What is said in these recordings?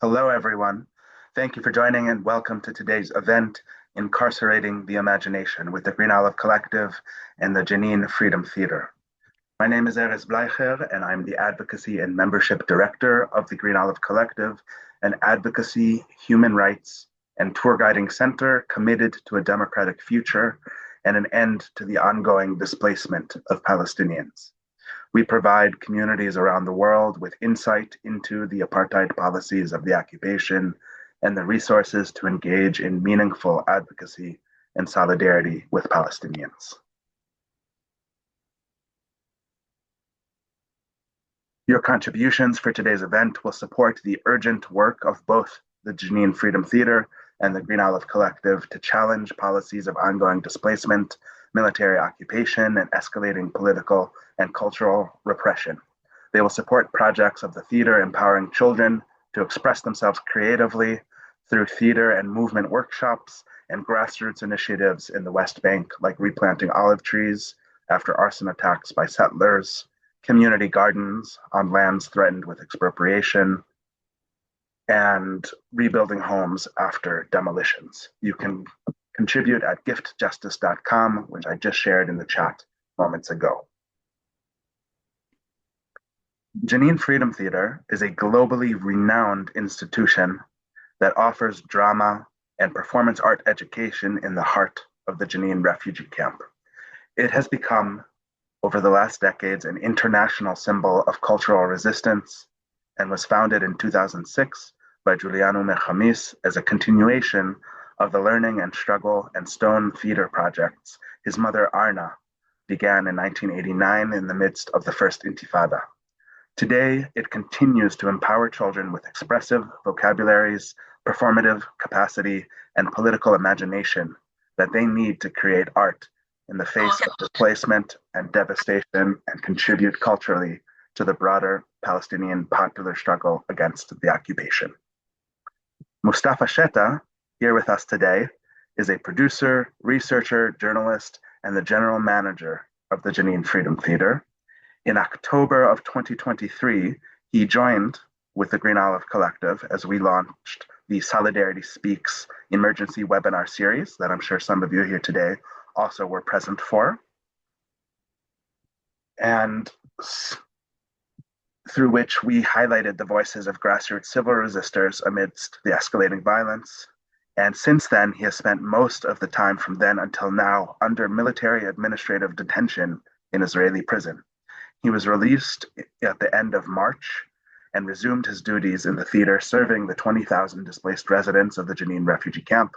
Hello, everyone. Thank you for joining and welcome to today's event, Incarcerating the Imagination with the Green Olive Collective and the Jenin Freedom Theatre. My name is Erez Bleicher, and I'm the Advocacy and Membership Director of the Green Olive Collective, an advocacy, human rights, and tour guiding center committed to a democratic future and an end to the ongoing displacement of Palestinians. We provide communities around the world with insight into the apartheid policies of the occupation and the resources to engage in meaningful advocacy and solidarity with Palestinians. Your contributions for today's event will support the urgent work of both the Jenin Freedom Theatre and the Green Olive Collective to challenge policies of ongoing displacement, military occupation, and escalating political and cultural repression. They will support projects of the theater empowering children to express themselves creatively through theater and movement workshops and grassroots initiatives in the West Bank, like replanting olive trees after arson attacks by settlers, community gardens on lands threatened with expropriation, and rebuilding homes after demolitions. You can contribute at giftjustice.com, which I just shared in the chat moments ago. Jenin Freedom Theatre is a globally renowned institution that offers drama and performance art education in the heart of the Jenin Refugee Camp. It has become, over the last decades, an international symbol of cultural resistance and was founded in 2006 by Giuliano Mechamis as a continuation of the Learning and Struggle and Stone Theater projects his mother Arna began in 1989 in the midst of the First Intifada. Today, it continues to empower children with expressive vocabularies, performative capacity, and political imagination that they need to create art in the face of displacement and devastation and contribute culturally to the broader Palestinian popular struggle against the occupation. Mustafa Sheta, here with us today, is a producer, researcher, journalist, and the general manager of the Jenin Freedom Theatre. In October of 2023, he joined with the Green Olive Collective as we launched the Solidarity Speaks emergency webinar series that I'm sure some of you here today also were present for, and through which we highlighted the voices of grassroots civil resistors amidst the escalating violence. And since then, he has spent most of the time from then until now under military administrative detention in Israeli prison. He was released at the end of March and resumed his duties in the theater, serving the 20,000 displaced residents of the Jenin Refugee Camp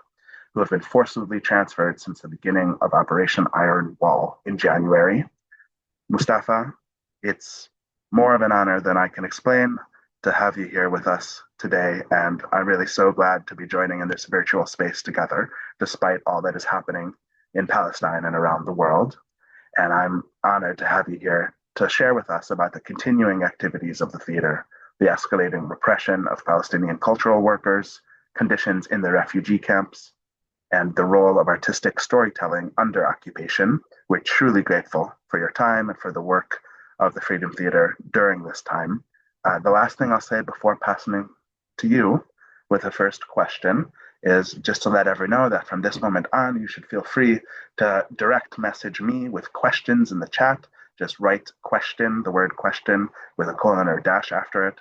who have been forcibly transferred since the beginning of Operation Iron Wall in January. Mustafa, it's more of an honor than I can explain to have you here with us today, and I'm really so glad to be joining in this virtual space together, despite all that is happening in Palestine and around the world. And I'm honored to have you here to share with us about the continuing activities of the theater, the escalating repression of Palestinian cultural workers, conditions in the refugee camps, and the role of artistic storytelling under occupation. We're truly grateful for your time and for the work of the Freedom Theatre during this time. The last thing I'll say before passing to you with the first question is just to let everyone know that from this moment on, you should feel free to direct message me with questions in the chat. Just write question, the word question, with a colon or dash after it,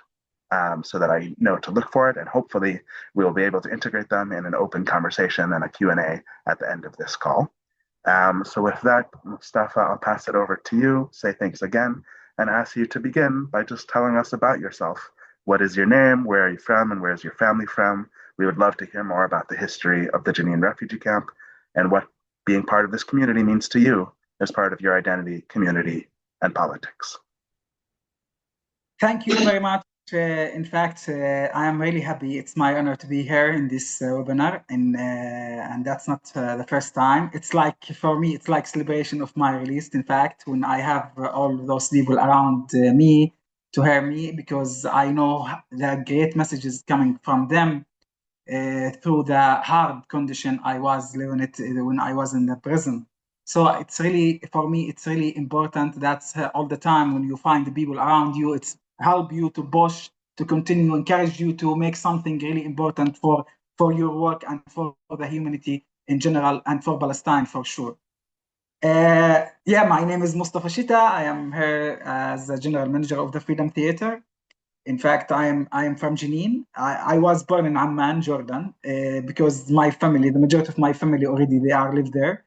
so that I know to look for it, and hopefully we will be able to integrate them in an open conversation and a Q&A at the end of this call. So with that, Mustafa, I'll pass it over to you, say thanks again, and ask you to begin by just telling us about yourself. What is your name, where are you from, and where is your family from? We would love to hear more about the history of the Jenin Refugee Camp and what being part of this community means to you as part of your identity, community, and politics. Thank you very much. In fact, I am really happy. It's my honor to be here in this webinar, and that's not the first time. It's like, for me, it's like celebration of my release. In fact, when I have all those people around me to hear me, because I know the great messages coming from them through the hard condition I was living it when I was in the prison. So it's really, for me, it's really important. That's all the time when you find the people around you, it's help you to push to continue, encourage you to make something really important for your work and for the humanity in general and for Palestine for sure. Yeah, my name is Mustafa Sheta. I am here as the general manager of the Freedom Theatre. In fact, I am from Jenin. I was born in Amman, Jordan, because my family, the majority of my family already they are live there.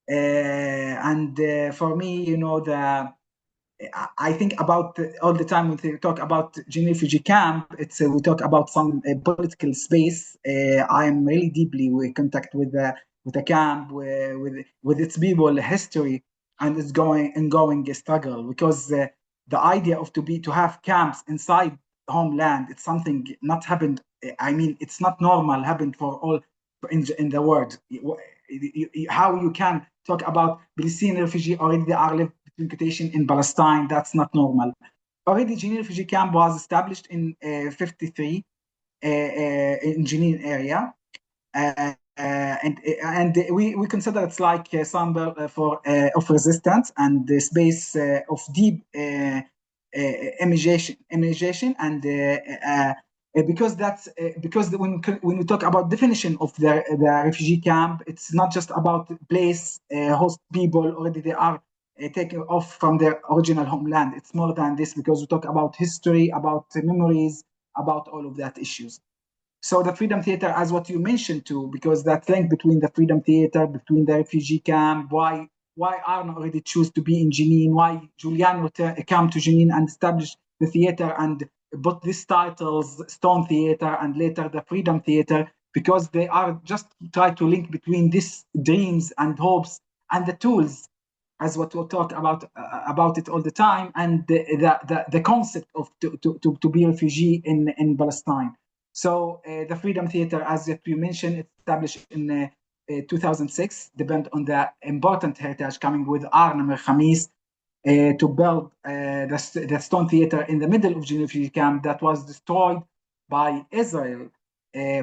And for me, I think about all the time when we talk about Jenin Refugee Camp, it's we talk about some political space. I am really deeply in contact with the camp, with its people, history, and its ongoing struggle. Because the idea of to have camps inside homeland, it's something not happened. I mean, it's not normal happened for all in the world. How you can talk about Palestinian refugee already they are living quotation in Palestine. That's not normal. Already, Jenin Refugee Camp was established in 53 in Jenin area, and we consider it's like a symbol for of resistance and the space of deep imagination and because that's because when we talk about definition of the refugee camp, it's not just about place host people already they are taken off from their original homeland. It's more than this because we talk about history, about memories, about all of that issues. So the Freedom Theater, as what you mentioned too, because that link between the Freedom Theater, between the refugee camp, why Arno already choose to be in Jenin, why Giuliano came to Jenin and established the theater and put these titles, Stone Theater and later the Freedom Theater, because they are just try to link between these dreams and hopes and the tools, as what we'll talk about it all the time, and the concept of to be a refugee in Palestine. So the Freedom Theater, as you mentioned, established in 2006, depend on the important heritage coming with Arnhem Khamis to build the Stone Theater in the middle of Jenin Refugee Camp that was destroyed by Israel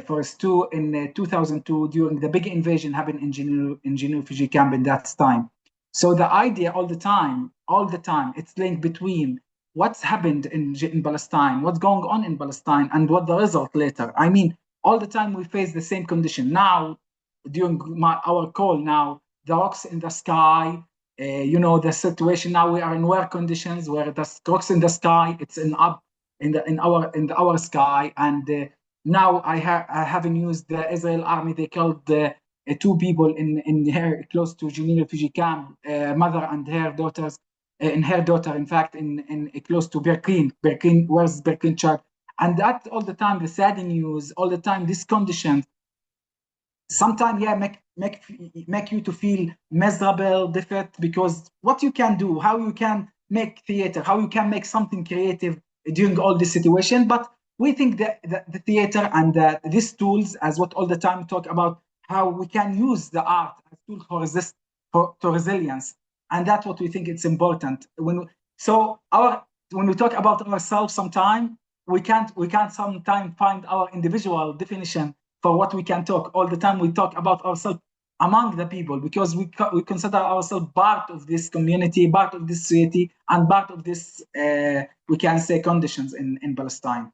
first two in 2002 during the big invasion happened in Jenin Refugee Camp in that time. So the idea all the time, it's linked between what's happened in Palestine, what's going on in Palestine, and what the result later. I mean, all the time we face the same condition. Now, during our call now, the rocks in the sky, the situation now we are in war conditions where the rocks in the sky, it's in our sky, and now I haven't used the Israel army. They killed two people in her close to Jenin refugee camp, mother and her daughters, in her daughter, in fact, in close to Berlin, where's Berlin church, and that all the time the sad news, all the time these conditions. Sometimes, yeah, make you to feel miserable, defeat, because what you can do, how you can make theater, how you can make something creative during all this situation. But we think that the theater and these tools, as what all the time talk about, how we can use the art as tool for resilience, and that's what we think it's important. When we talk about ourselves, sometimes we can't sometimes find our individual definition for what we can talk. All the time we talk about ourselves among the people because we consider ourselves part of this community, part of this society, and part of this we can say conditions in Palestine.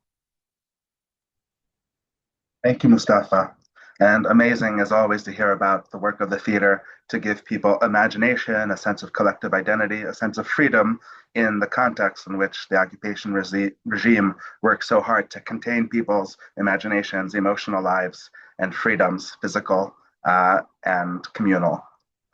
Thank you, Mustafa. And amazing as always to hear about the work of the theater to give people imagination, a sense of collective identity, a sense of freedom in the context in which the occupation regime works so hard to contain people's imaginations, emotional lives, and freedoms, physical and communal.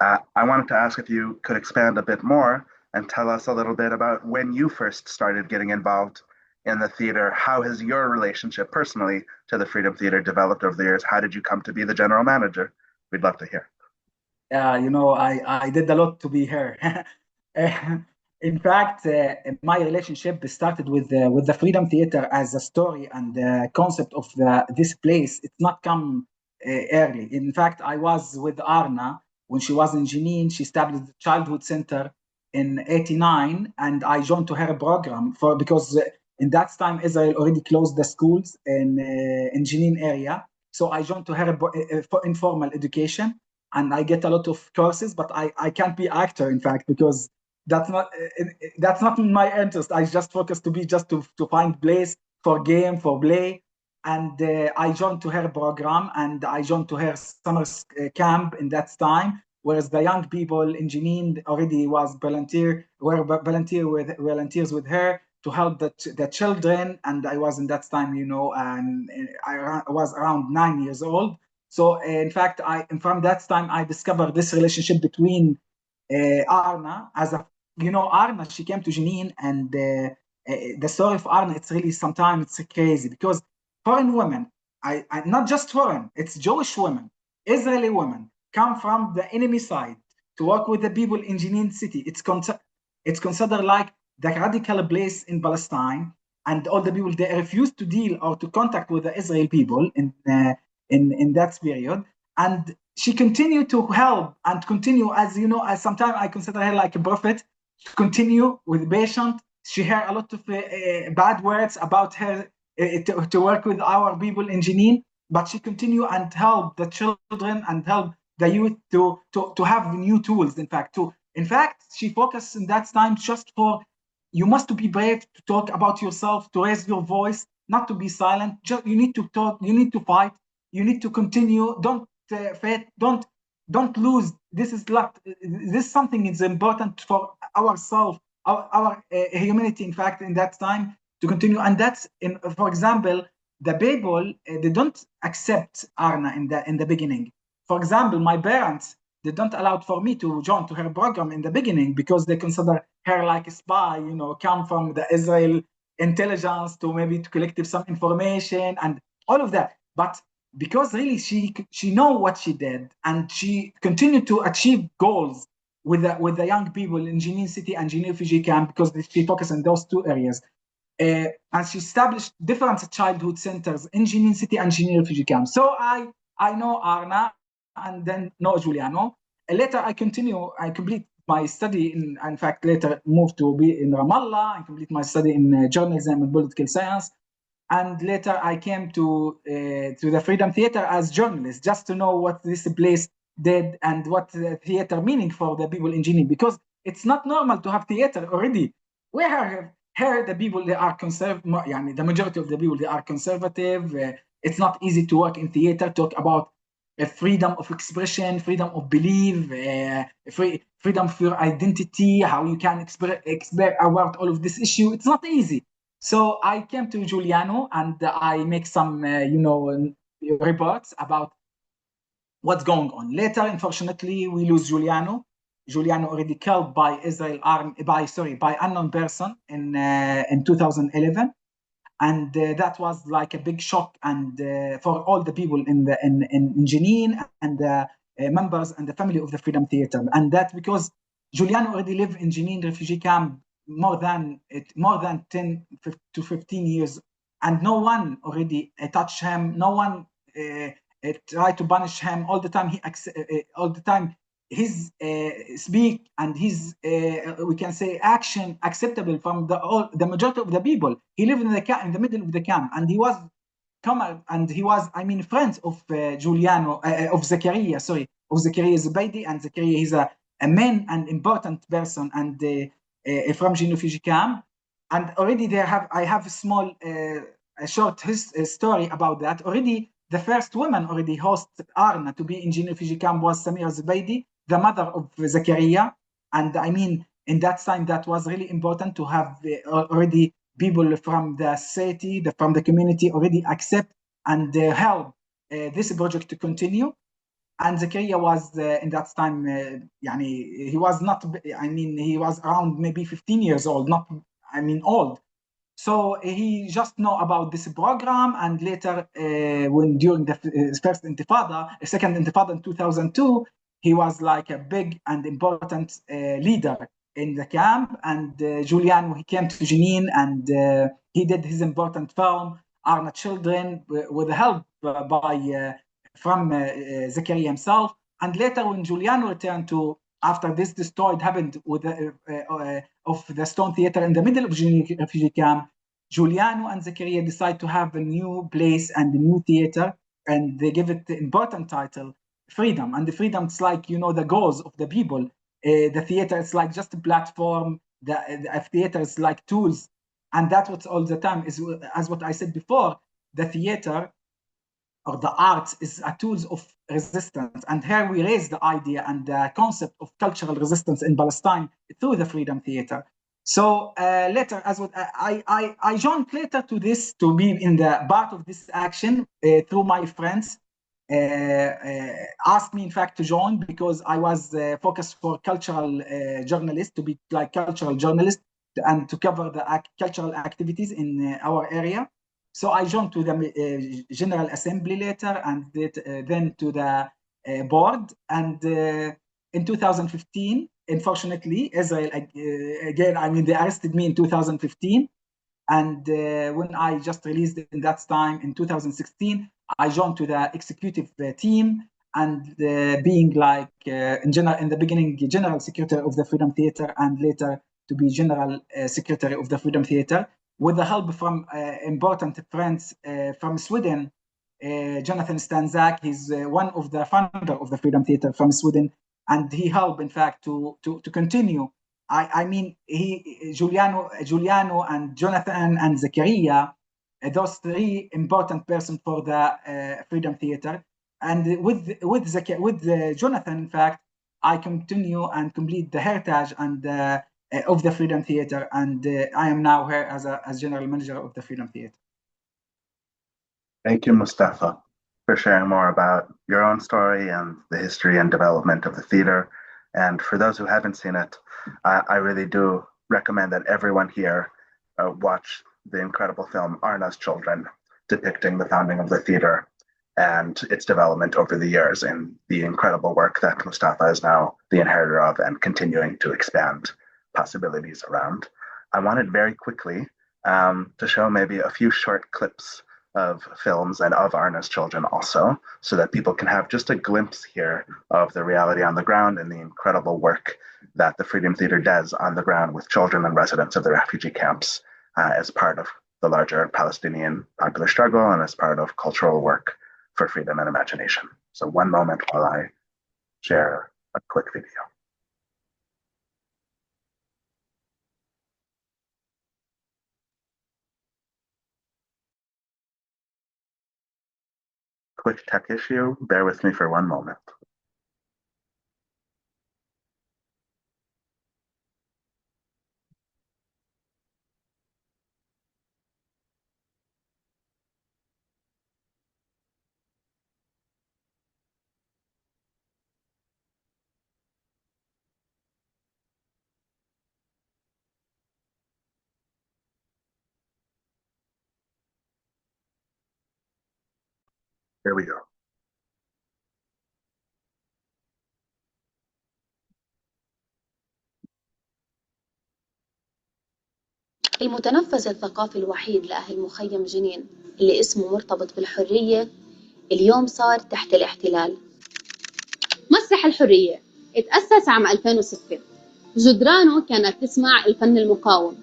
I wanted to ask if you could expand a bit more and tell us a little bit about when you first started getting involved in the theater. How has your relationship personally to the Freedom Theater developed over the years? How did you come to be the general manager? We'd love to hear. I did a lot to be here. In fact, my relationship started with the Freedom Theater as a story and the concept of this place. It's not come early. In fact, I was with Arna when she was in Jenin. She established the childhood center in '89, and I joined to her program because in that time Israel already closed the schools in Jenin area. So I joined to her for informal education, and I get a lot of courses, but I can't be actor, in fact, because that's not in my interest. I just focus to find place for game, for play. And I joined to her program, and I joined to her summer camp in that time. Whereas the young people in Jenin already was volunteers with her to help the children. And I was in that time, and I was around 9 years old. So in fact, from that time I discovered this relationship between Arna as a Arna. She came to Jenin, and the story of Arna, it's really sometimes it's crazy because foreign women, not just foreign, it's Jewish women, Israeli women, come from the enemy side to work with the people in Jenin city. It's considered like the radical place in Palestine, and all the people they refuse to deal or to contact with the Israeli people in that period. And she continued to help and continue, as as sometimes I consider her like a prophet, to continue with patient. She heard a lot of bad words about her to work with our people in Jenin, but she continue and help the children and help the youth to have new tools. In fact, she focused in that time just for you must to be brave to talk about yourself, to raise your voice, not to be silent. Just you need to talk, you need to fight, you need to continue. Don't faith, don't lose. This is something is important for ourselves, our humanity. In fact, in that time to continue, and that's for example, the people they don't accept Arna in the beginning. For example, my parents they don't allow for me to join to her program in the beginning because they consider her like a spy, come from the Israel intelligence to maybe to collect some information and all of that. But because really she know what she did, and she continued to achieve goals with the young people in Jenin City and Jenin Refugee Camp, because she focused on those two areas. And she established different childhood centers in Jenin City and Jenin Refugee Camp. So I know Arna and then know Giuliano. Later I complete my study in fact, later moved to be in Ramallah and complete my study in journalism and political science. And later I came to the Freedom Theatre as journalist, just to know what this place did and what the theater meaning for the people in Jenin, because it's not normal to have theater already. We have here the people they are conservative, the majority of the people they are conservative. It's not easy to work in theater, talk about freedom of expression, freedom of belief, freedom for your identity, how you can express about all of this issue. It's not easy. So I came to Giuliano and I make some, reports about what's going on. Later, unfortunately, we lose Giuliano. Giuliano already killed by Israel army by unknown person in 2011, and that was like a big shock and for all the people in Jenin and the members and the family of the Freedom Theatre. And that because Giuliano already lived in Jenin refugee camp more than 10 to 15 years, and no one already touched him. No one tried to punish him. All the time all the time his speak and his we can say action acceptable from the majority of the people. He lived in the middle of the camp, and he was friends of Giuliano of Zakaria, of Zakaria Zubaydi. And Zakaria is a main and important person and from Jenin Refugee Camp. And already I have a small a short story about that. Already the first woman already hosted Arna to be in Jenin Refugee Camp was Samira Zubaydi, the mother of Zakaria. And in that time, that was really important to have already people from the society, from the community already accept and help this project to continue. And Zakaria was in that time, he was not, he was around maybe 15 years old, not, old. So he just know about this program, and later, when during the first Intifada, second Intifada in 2002, he was like a big and important leader in the camp. And Giuliano, he came to Jenin and he did his important film, Arna Children, with the help from Zakaria himself. And later, when Giuliano returned to, after this destroyed happened with of the Stone Theatre in the middle of Jenin refugee camp, Giuliano and Zakaria decide to have a new place and a new theater, and they give it the important title, Freedom. And the freedom, it's like, the goals of the people. The theater is like just a platform. The theater is like tools And that's what all the time is, as what I said before, the theater or the arts is a tools of resistance. And here we raise the idea and the concept of cultural resistance in Palestine through the Freedom Theater. So later, as what I joined later to this, to be in the part of this action through my friends. Asked me, in fact, to join because I was focused for cultural journalist, to be like cultural journalist and to cover the cultural activities in our area. So I joined to the General Assembly later, and then to the board. And in 2015, unfortunately, Israel again. I mean, they arrested me in 2015, and when I just released in that time in 2016, I joined to the executive team and being like in the beginning general secretary of the Freedom Theater, and later to be general secretary of the Freedom Theater, with the help from important friends from Sweden. Jonathan Stanzak, he's one of the founder of the Freedom Theater from Sweden, and he helped, in fact, to continue. I mean, Giuliano and Jonathan and Zakaria, those three important persons for the Freedom Theater. And with Jonathan, in fact, I continue and complete the heritage and of the Freedom Theater, and I am now here as general manager of the Freedom Theater. Thank you, Mustafa, for sharing more about your own story and the history and development of the theater. And for those who haven't seen it, I really do recommend that everyone here watch the incredible film Arna's Children, depicting the founding of the theater and its development over the years, and the incredible work that Mustafa is now the inheritor of and continuing to expand possibilities around. I wanted very quickly to show maybe a few short clips of films and of Arna's Children also, so that people can have just a glimpse here of the reality on the ground and the incredible work that the Freedom Theater does on the ground with children and residents of the refugee camps as part of the larger Palestinian popular struggle and as part of cultural work for freedom and imagination. So one moment while I share a quick video. Quick tech issue, bear with me for one moment. Here we go. المتنفس الثقافي الوحيد لأهل مخيم جنين اللي اسمه مرتبط بالحرية اليوم صار تحت الاحتلال. مسرح الحرية اتأسس عام 2006. جدرانه كانت تسمع الفن المقاوم،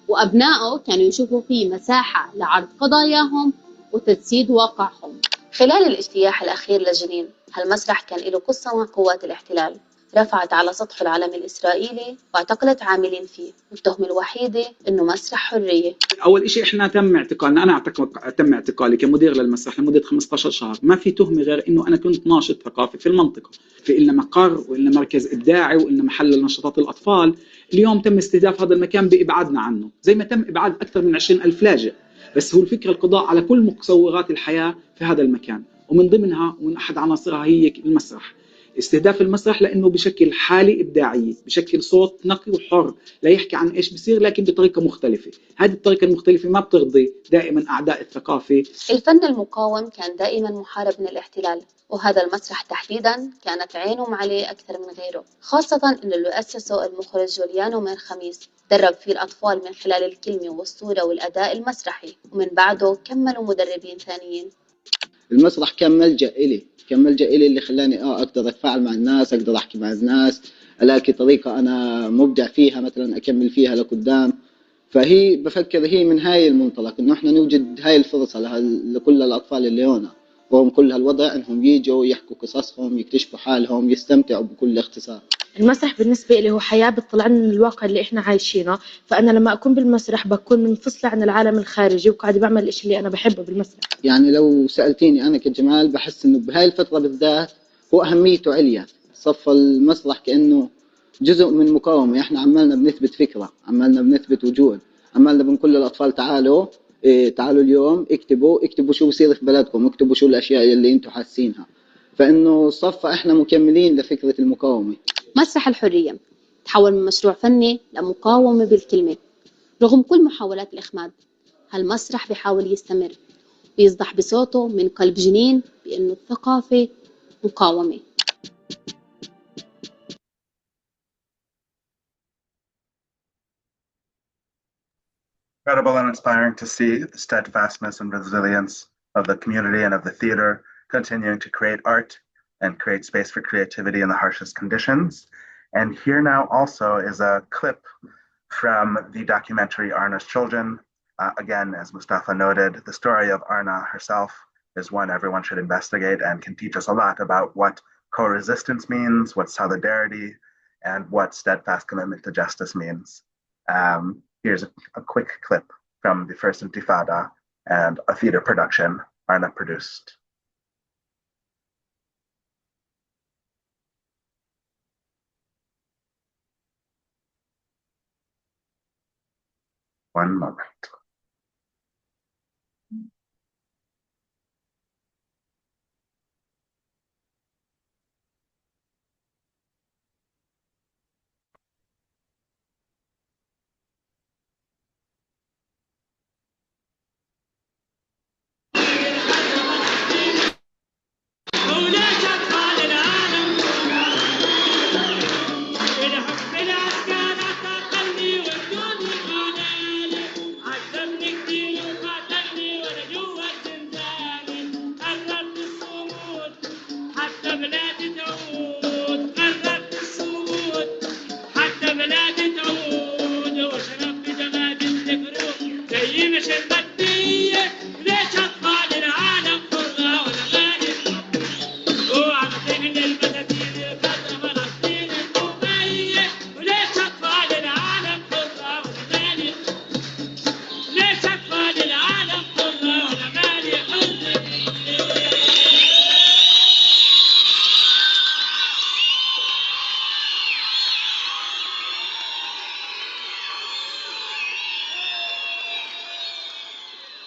وأبنائه كانوا يشوفوا فيه مساحة لعرض قضاياهم وتجسيد واقعهم. خلال الاجتياح الأخير لجنين، هالمسرح كان له قصة مع قوات الاحتلال، رفعت على سطح العلم الإسرائيلي واعتقلت عاملين فيه، والتهمة الوحيدة إنه مسرح حرية. أول شيء إحنا تم اعتقالنا، أنا تم اعتقالي كمدير للمسرح لمدة 15 شهر، ما في تهمة غير إنه أنا كنت ناشط ثقافي في المنطقة، في إلنا مقر وإلنا مركز إبداعي وإلنا محل لنشاطات الأطفال. اليوم تم استهداف هذا المكان بإبعادنا عنه، زي ما تم إبعاد أكثر من 20,000 لاجئ، بس هو الفكرة القضاء على كل متصورات الحياة في هذا المكان، ومن ضمنها ومن أحد عناصرها هي المسرح. استهداف المسرح لأنه بشكل حالة إبداعية، بشكل صوت نقي وحر لا يحكي عن إيش بصير لكن بطريقة مختلفة. هذه الطريقة المختلفة ما بترضي دائما أعداء الثقافة. الفن المقاوم كان دائما محارب من الاحتلال، وهذا المسرح تحديدا كانت عينهم عليه أكثر من غيره، خاصة إنه اللي أسسه المخرج جوليانو مير خميس درب فيه الأطفال من خلال الكلمة والصورة والأداء المسرحي، ومن بعده كملوا مدربين ثانيين. المسرح كان ملجأ إلي اللي خلاني أقدر أتفاعل مع الناس، أقدر أحكي مع الناس، ألاقي طريقة أنا مبدع فيها مثلا أكمل فيها لقدام. فهي بفكر هي من هاي المنطلق إنه إحنا نوجد هاي الفرصة لكل الأطفال اللي هنا رغم كل هالوضع، إنهم ييجوا يحكوا قصصهم، يكتشفوا حالهم، يستمتعوا بكل اختصار. المسرح بالنسبة لي هو حياة بتطلعني من الواقع اللي إحنا عايشينه، فأنا لما أكون بالمسرح بكون منفصلة عن العالم الخارجي وقاعدة بعمل الإشي اللي أنا بحبه بالمسرح. يعني لو سألتيني أنا كجمال بحس إنه بهاي الفترة بالذات هو أهميته عليا، صف المسرح كأنه جزء من مقاومة. إحنا عمالنا بنثبت فكرة، عمالنا بنثبت وجود، عمالنا بنقول للأطفال تعالوا تعالوا اليوم اكتبوا شو بصير في بلدكم، اكتبوا شو الأشياء اللي أنتم حاسينها. فإنه صف إحنا مكملين لفكرة المقاومة. مسرح الحرية تحول من مشروع فني لمقاومة بالكلمة. رغم كل محاولات الإخماد، هالمسرح بيحاول يستمر ويصدح بصوته من قلب جنين بأنه الثقافة مقاومة. Incredible and inspiring to see the steadfastness and resilience of the community and of the theater continuing to create art and create space for creativity in the harshest conditions. And here now also is a clip from the documentary Arna's Children. Again, as Mustafa noted, the story of Arna herself is one everyone should investigate and can teach us a lot about what co-resistance means, what solidarity, and what steadfast commitment to justice means. Here's a quick clip from the first Intifada and a theater production Arna produced. One moment.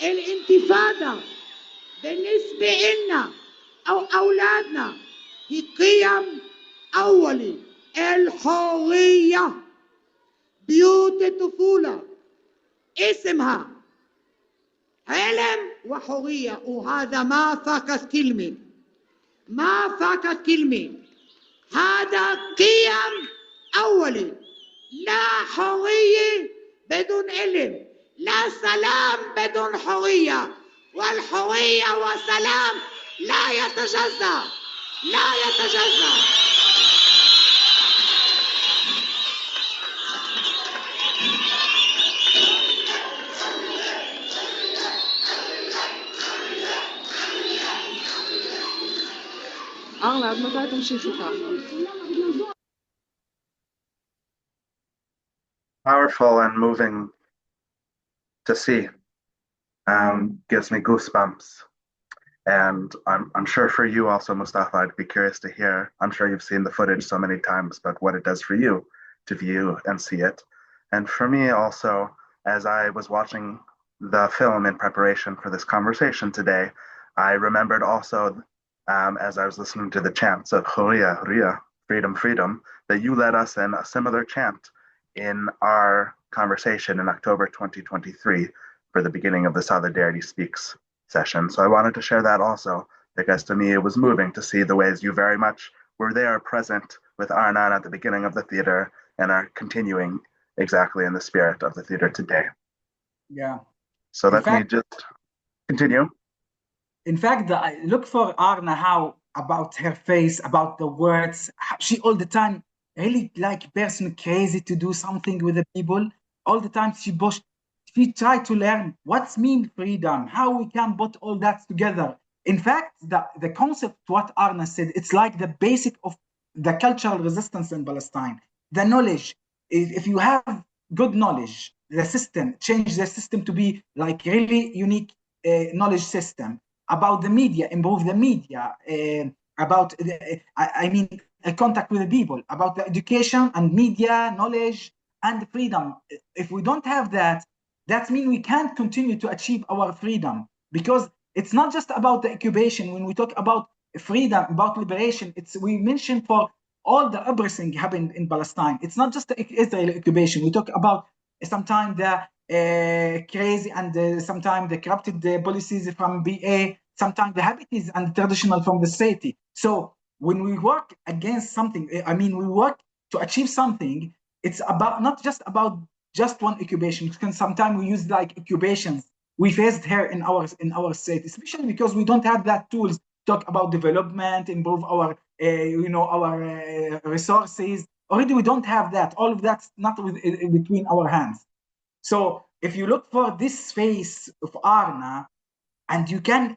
الانتفاضة بالنسبة لنا أو أولادنا هي قيم أولي، الحرية، بيوت الطفولة اسمها علم وحرية، وهذا ما فقط كلمة، ما فقط كلمة، هذا قيم أولي. لا حرية بدون علم، لا سلام بدون حرية، والحرية والسلام لا يتجزأ، لا يتجزأ. Powerful and moving to see. Gives me goosebumps. And I'm sure for you also, Mustafa, I'd be curious to hear. I'm sure you've seen the footage so many times, but what it does for you to view and see it. And for me also, as I was watching the film in preparation for this conversation today, I remembered also, as I was listening to the chants of Huria, Huria, freedom, freedom, that you led us in a similar chant in our conversation in October 2023 for the beginning of the Solidarity Speaks session. So I wanted to share that also, because to me it was moving to see the ways you very much were there present with Arnan at the beginning of the theater and are continuing exactly in the spirit of the theater today. Yeah. So let me just continue. In fact, I look for Arna, how about her face, about the words, she all the time really like person crazy to do something with the people. All the time she try to learn what's mean freedom, how we can put all that together. In fact, the concept, what Arna said, it's like the basic of the cultural resistance in Palestine, the knowledge. If you have good knowledge, the system, change the system to be like really unique knowledge system about the media, improve the media, about, I mean, contact with the people, about the education and media, knowledge and freedom. If we don't have that, that means we can't continue to achieve our freedom, because it's not just about the occupation. When we talk about freedom, about liberation, we mentioned for all the everything happened in Palestine. It's not just the Israeli occupation. We talk about sometimes the crazy and sometimes the corrupted policies from BA, sometimes the habits and traditional from the city. So when we work against something, I mean, we work to achieve something. It's about not just about just one occupation. Sometimes we use like occupations we faced here in our state, especially because we don't have that tools. Talk about development, improve our our resources. Already we don't have that. All of that's not between our hands. So if you look for this face of Arna, and you can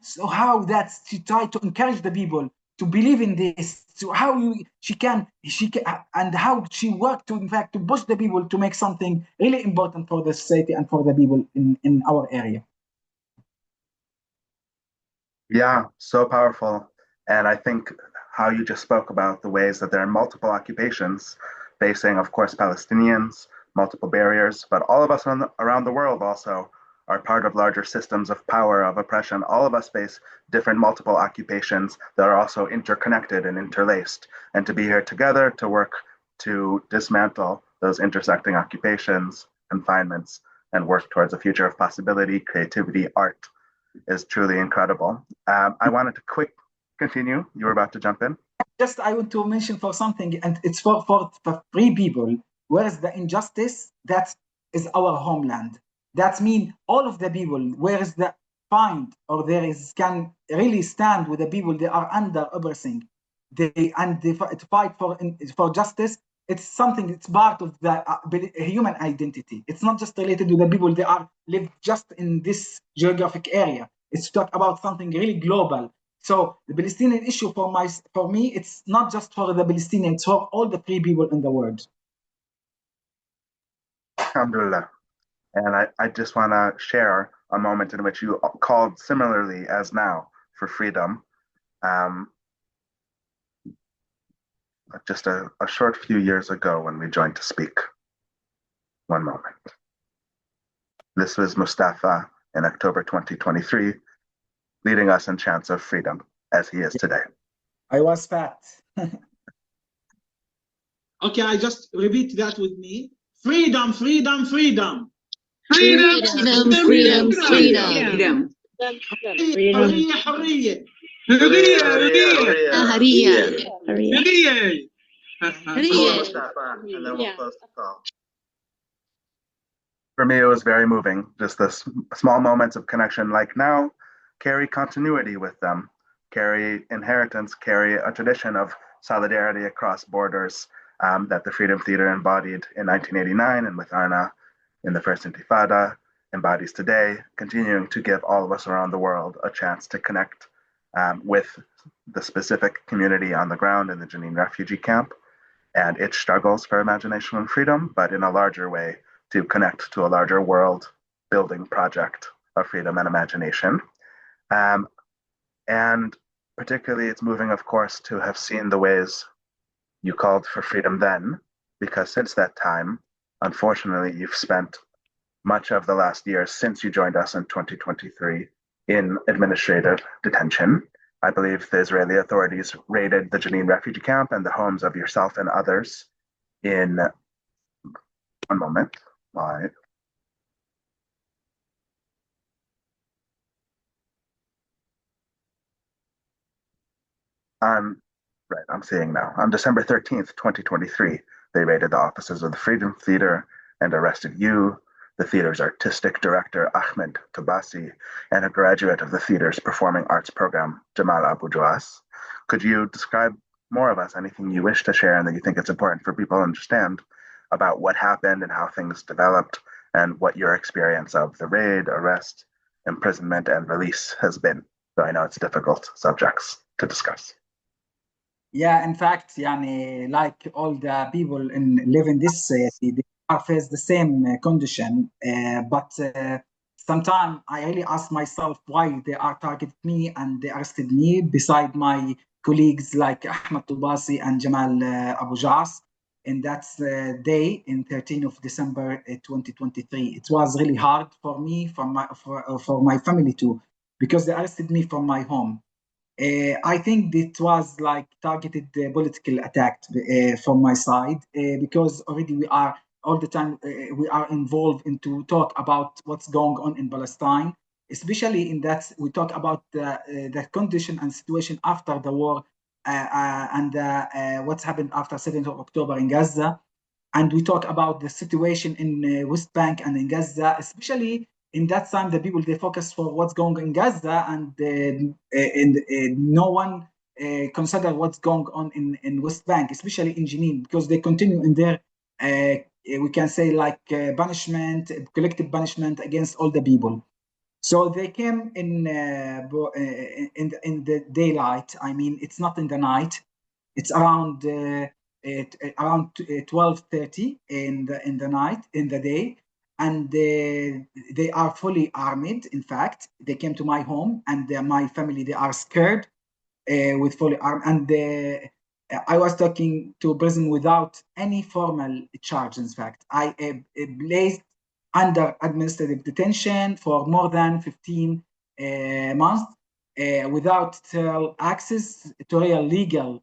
so how that she tried to encourage the people to believe in this, so how she can and how she worked to in fact to push the people to make something really important for the society and for the people in our area. Yeah, so powerful. And I think how you just spoke about the ways that there are multiple occupations facing, of course, Palestinians, multiple barriers, but all of us around the world also are part of larger systems of power, of oppression. All of us face different multiple occupations that are also interconnected and interlaced. And to be here together to work to dismantle those intersecting occupations, confinements, and work towards a future of possibility, creativity, art is truly incredible. I wanted to continue. You were about to jump in. Just I want to mention for something, and it's for free people. Whereas the injustice, that is our homeland. That means all of the people, whereas the find or there is can really stand with the people they are under everything. They fight for justice. It's something. It's part of the human identity. It's not just related to the people they are live just in this geographic area. It's talk about something really global. So the Palestinian issue for me, it's not just for the Palestinians, it's for all the free people in the world. Alhamdulillah. And I just want to share a moment in which you called similarly as now for freedom. Just a short few years ago when we joined to speak. One moment. This was Mustafa in October 2023, leading us in chants of freedom as he is today. I was fat. Okay, I just repeat that with me. Freedom, freedom, freedom. freedom, freedom, freedom. حرية حرية For me, it was very moving. Just the small moments of connection like now carry continuity with them, carry inheritance, carry a tradition of solidarity across borders that the Freedom Theatre embodied in 1989 and with Arna in the first Intifada embodies today, continuing to give all of us around the world a chance to connect with the specific community on the ground in the Jenin Refugee Camp and its struggles for imagination and freedom, but in a larger way to connect to a larger world building project of freedom and imagination. And particularly it's moving, of course, to have seen the ways you called for freedom then, because since that time, unfortunately, you've spent much of the last year since you joined us in 2023 in administrative detention. I believe the Israeli authorities raided the Jenin Refugee Camp and the homes of yourself and others in, one moment, right. Right, I'm seeing now. On December 13th, 2023, they raided the offices of the Freedom Theatre and arrested you, the theater's artistic director, Ahmed Tabasi, and a graduate of the theater's performing arts program, Jamal Abu Joas. Could you describe more of us, anything you wish to share and that you think it's important for people to understand about what happened and how things developed and what your experience of the raid, arrest, imprisonment, and release has been? So I know it's difficult subjects to discuss. Yeah, in fact, like all the people live in this city, they are face the same condition. But sometimes I really ask myself why they are targeting me and they arrested me beside my colleagues like Ahmed Toubasi and Jamal Abu Jas. And that's day in 13th of December 2023. It was really hard for me, for my family too, because they arrested me from my home. I think it was like targeted political attack from my side because already we are all the time we are involved into talk about what's going on in Palestine, especially in that we talk about the condition and situation after the war and what's happened after 7th of October in Gaza, and we talk about the situation in West Bank and in Gaza, especially in that time the people they focus for what's going on in Gaza and no one consider what's going on in West Bank, especially in Jenin, because they continue in their we can say like punishment, collective punishment against all the people. So they came in the daylight. I mean, it's not in the night. It's around 12:30 in the night in the day, and they are fully armed. In fact, they came to my home, and my family they are scared with fully armed. And I was talking to a prison without any formal charge. In fact, I placed under administrative detention for more than 15 months without access to real legal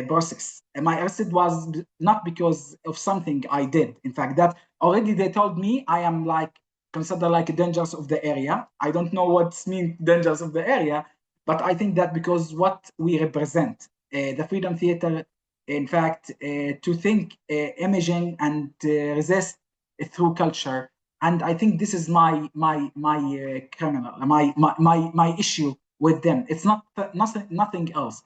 process. And my arrest was not because of something I did. In fact, that already they told me I am like considered like a dangerous of the area. I don't know what means dangerous of the area, but I think that because what we represent, the Freedom Theater, in fact, to think imaging and resist through culture. And I think this is my criminal, my issue with them. It's not nothing else.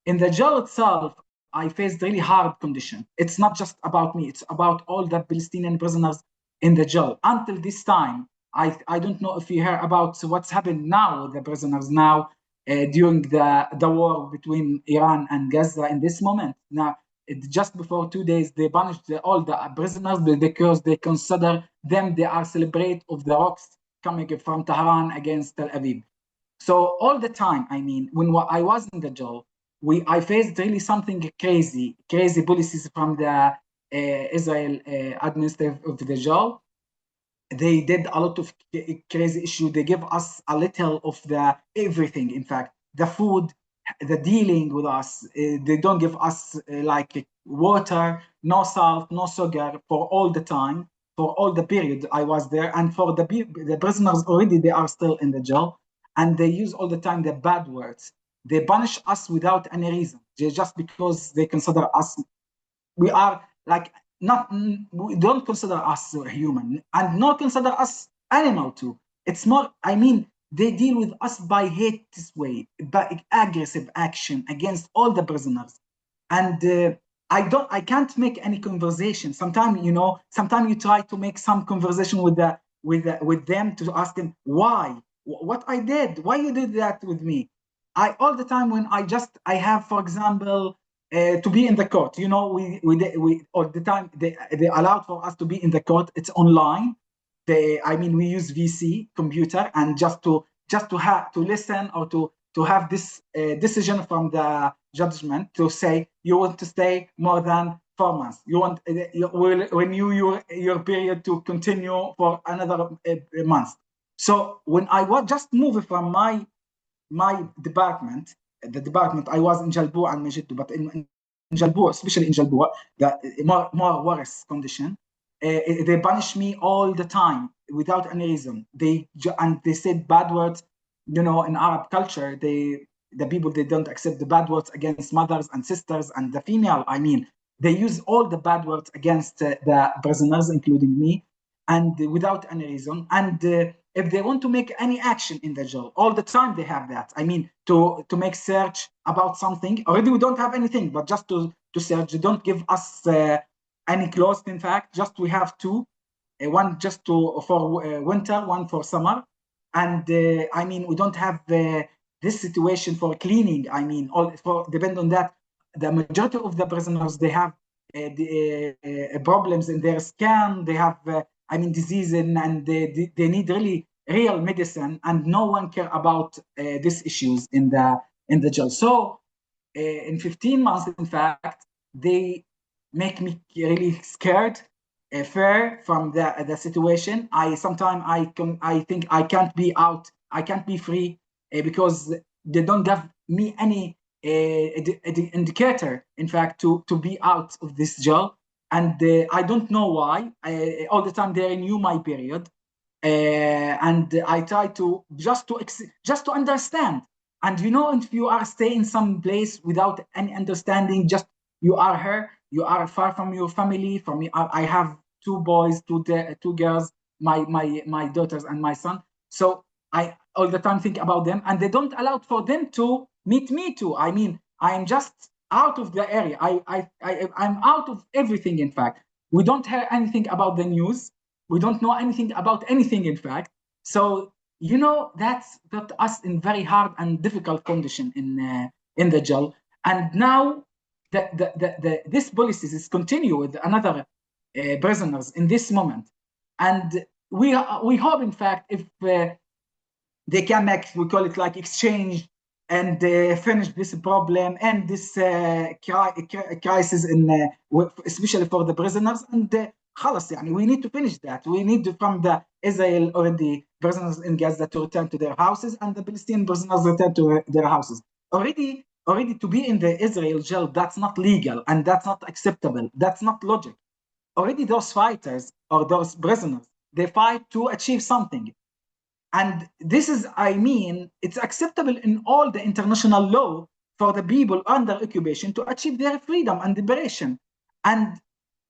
In the jail itself, I faced really hard condition. It's not just about me. It's about all the Palestinian prisoners in the jail. Until this time, I don't know if you hear about what's happened now with the prisoners now during the war between Iran and Gaza in this moment. Now, just before 2 days, they punished all the prisoners because they consider them, they are celebrate of the rocks coming from Tehran against Tel Aviv. So all the time, I mean, when I was in the jail, I faced really something crazy policies from the Israel administrative of the jail. They did a lot of crazy issue. They give us a little of the everything. In fact, the food, the dealing with us. They don't give us like water, no salt, no sugar for all the time, for all the period I was there. And for the prisoners already, they are still in the jail. And they use all the time the bad words. They punish us without any reason, just because they consider us, we are like, not, we don't consider us human and not consider us animal too. It's more, I mean, they deal with us by hate this way, by aggressive action against all the prisoners. And I can't make any conversation. Sometimes, sometimes you try to make some conversation with them to ask them why, what I did, why you did that with me. All the time when I have, for example, to be in the court, we all the time they allowed for us to be in the court. It's online. We use VC computer, and just to have to listen or to have this decision from the judgment to say you want to stay more than 4 months. You want will renew your period to continue for another month. So when I was just moved from my department, the department I was in Jalbour and Majidou, but in Jalbour, especially in Jalbour, the more worse condition. They punish me all the time without any reason. They said bad words. In Arab culture, the people they don't accept the bad words against mothers and sisters and the female. They use all the bad words against the prisoners, including me, and without any reason. And if they want to make any action in the jail, all the time they have that. To make search about something. Already we don't have anything, but just to search. They don't give us any clothes. In fact, just we have two, one just for winter, one for summer, and we don't have this situation for cleaning. All for depend on that. the majority of the prisoners, they have problems in their skin. They have, disease, and they need really real medicine, and no one care about these issues in the jail. So in 15 months, in fact, they make me really scared, fear from the situation. Sometimes I think I can't be out, I can't be free, because they don't give me any indicator, in fact, to be out of this jail. And I don't know why. All the time they renew my period, and I try to just to understand. And if you are staying some place without any understanding, just you are here, you are far from your family. From me, I have two boys, two girls, my daughters and my son. So I all the time think about them, and they don't allow for them to meet me too. I mean, I'm just out of the area. I'm out of everything. In fact, we don't hear anything about the news. We don't know anything about anything. In fact, so that's put us in very hard and difficult condition in the jail. And now this policies is continue with another prisoners in this moment, and we hope, in fact, if they can make, we call it like exchange, and finish this problem and this crisis especially for the prisoners. And خلاص, we need to finish that. We need from the Israel already prisoners in Gaza to return to their houses, and the Palestinian prisoners return to their houses. Already to be in the Israel jail, that's not legal, and that's not acceptable. That's not logic. Already those fighters or those prisoners, they fight to achieve something. And this is, it's acceptable in all the international law for the people under occupation to achieve their freedom and liberation. And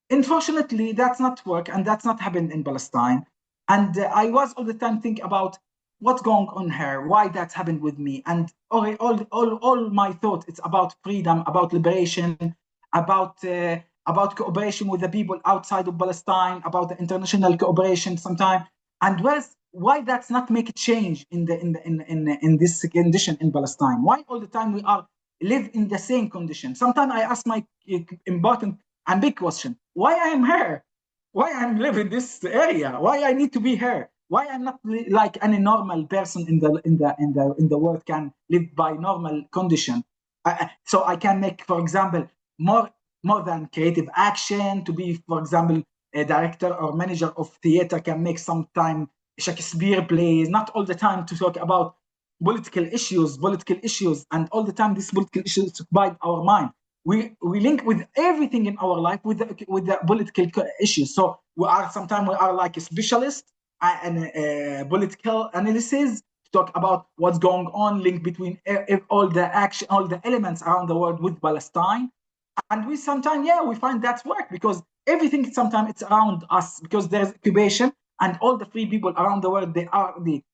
unfortunately, that's not work, and that's not happened in Palestine. And I was all the time thinking about what's going on here, why that's happened with me. And all my thought, it's about freedom, about liberation, about cooperation with the people outside of Palestine, about the international cooperation sometime. And why that's not make a change in this condition in Palestine? Why all the time we are live in the same condition? Sometimes I ask my important and big question: why I am here? Why I'm living in this area? Why I need to be here? Why I'm not like any normal person in the world can live by normal condition? So I can make, for example, more than creative action to be, for example, a director or manager of theater, can make sometime Shakespeare plays, not all the time to talk about political issues, and all the time these political issues occupy our mind. We link with everything in our life with the political issues. So we are like a specialist and political analysis to talk about what's going on, link between all the action, all the elements around the world with Palestine. And we sometimes, we find that's work, because everything sometimes it's around us, because there's occupation, and all the free people around the world, they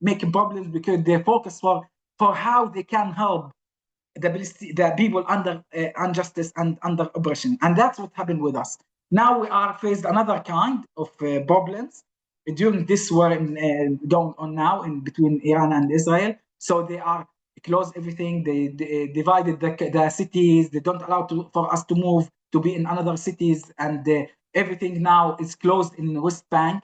making problems because they focus for how they can help the people under injustice and under oppression. And that's what happened with us. Now we are faced another kind of problems during this war going on now in between Iran and Israel. So they are close everything. They divided the cities. They don't allow for us to move to be in another cities, and everything now is closed in the West Bank.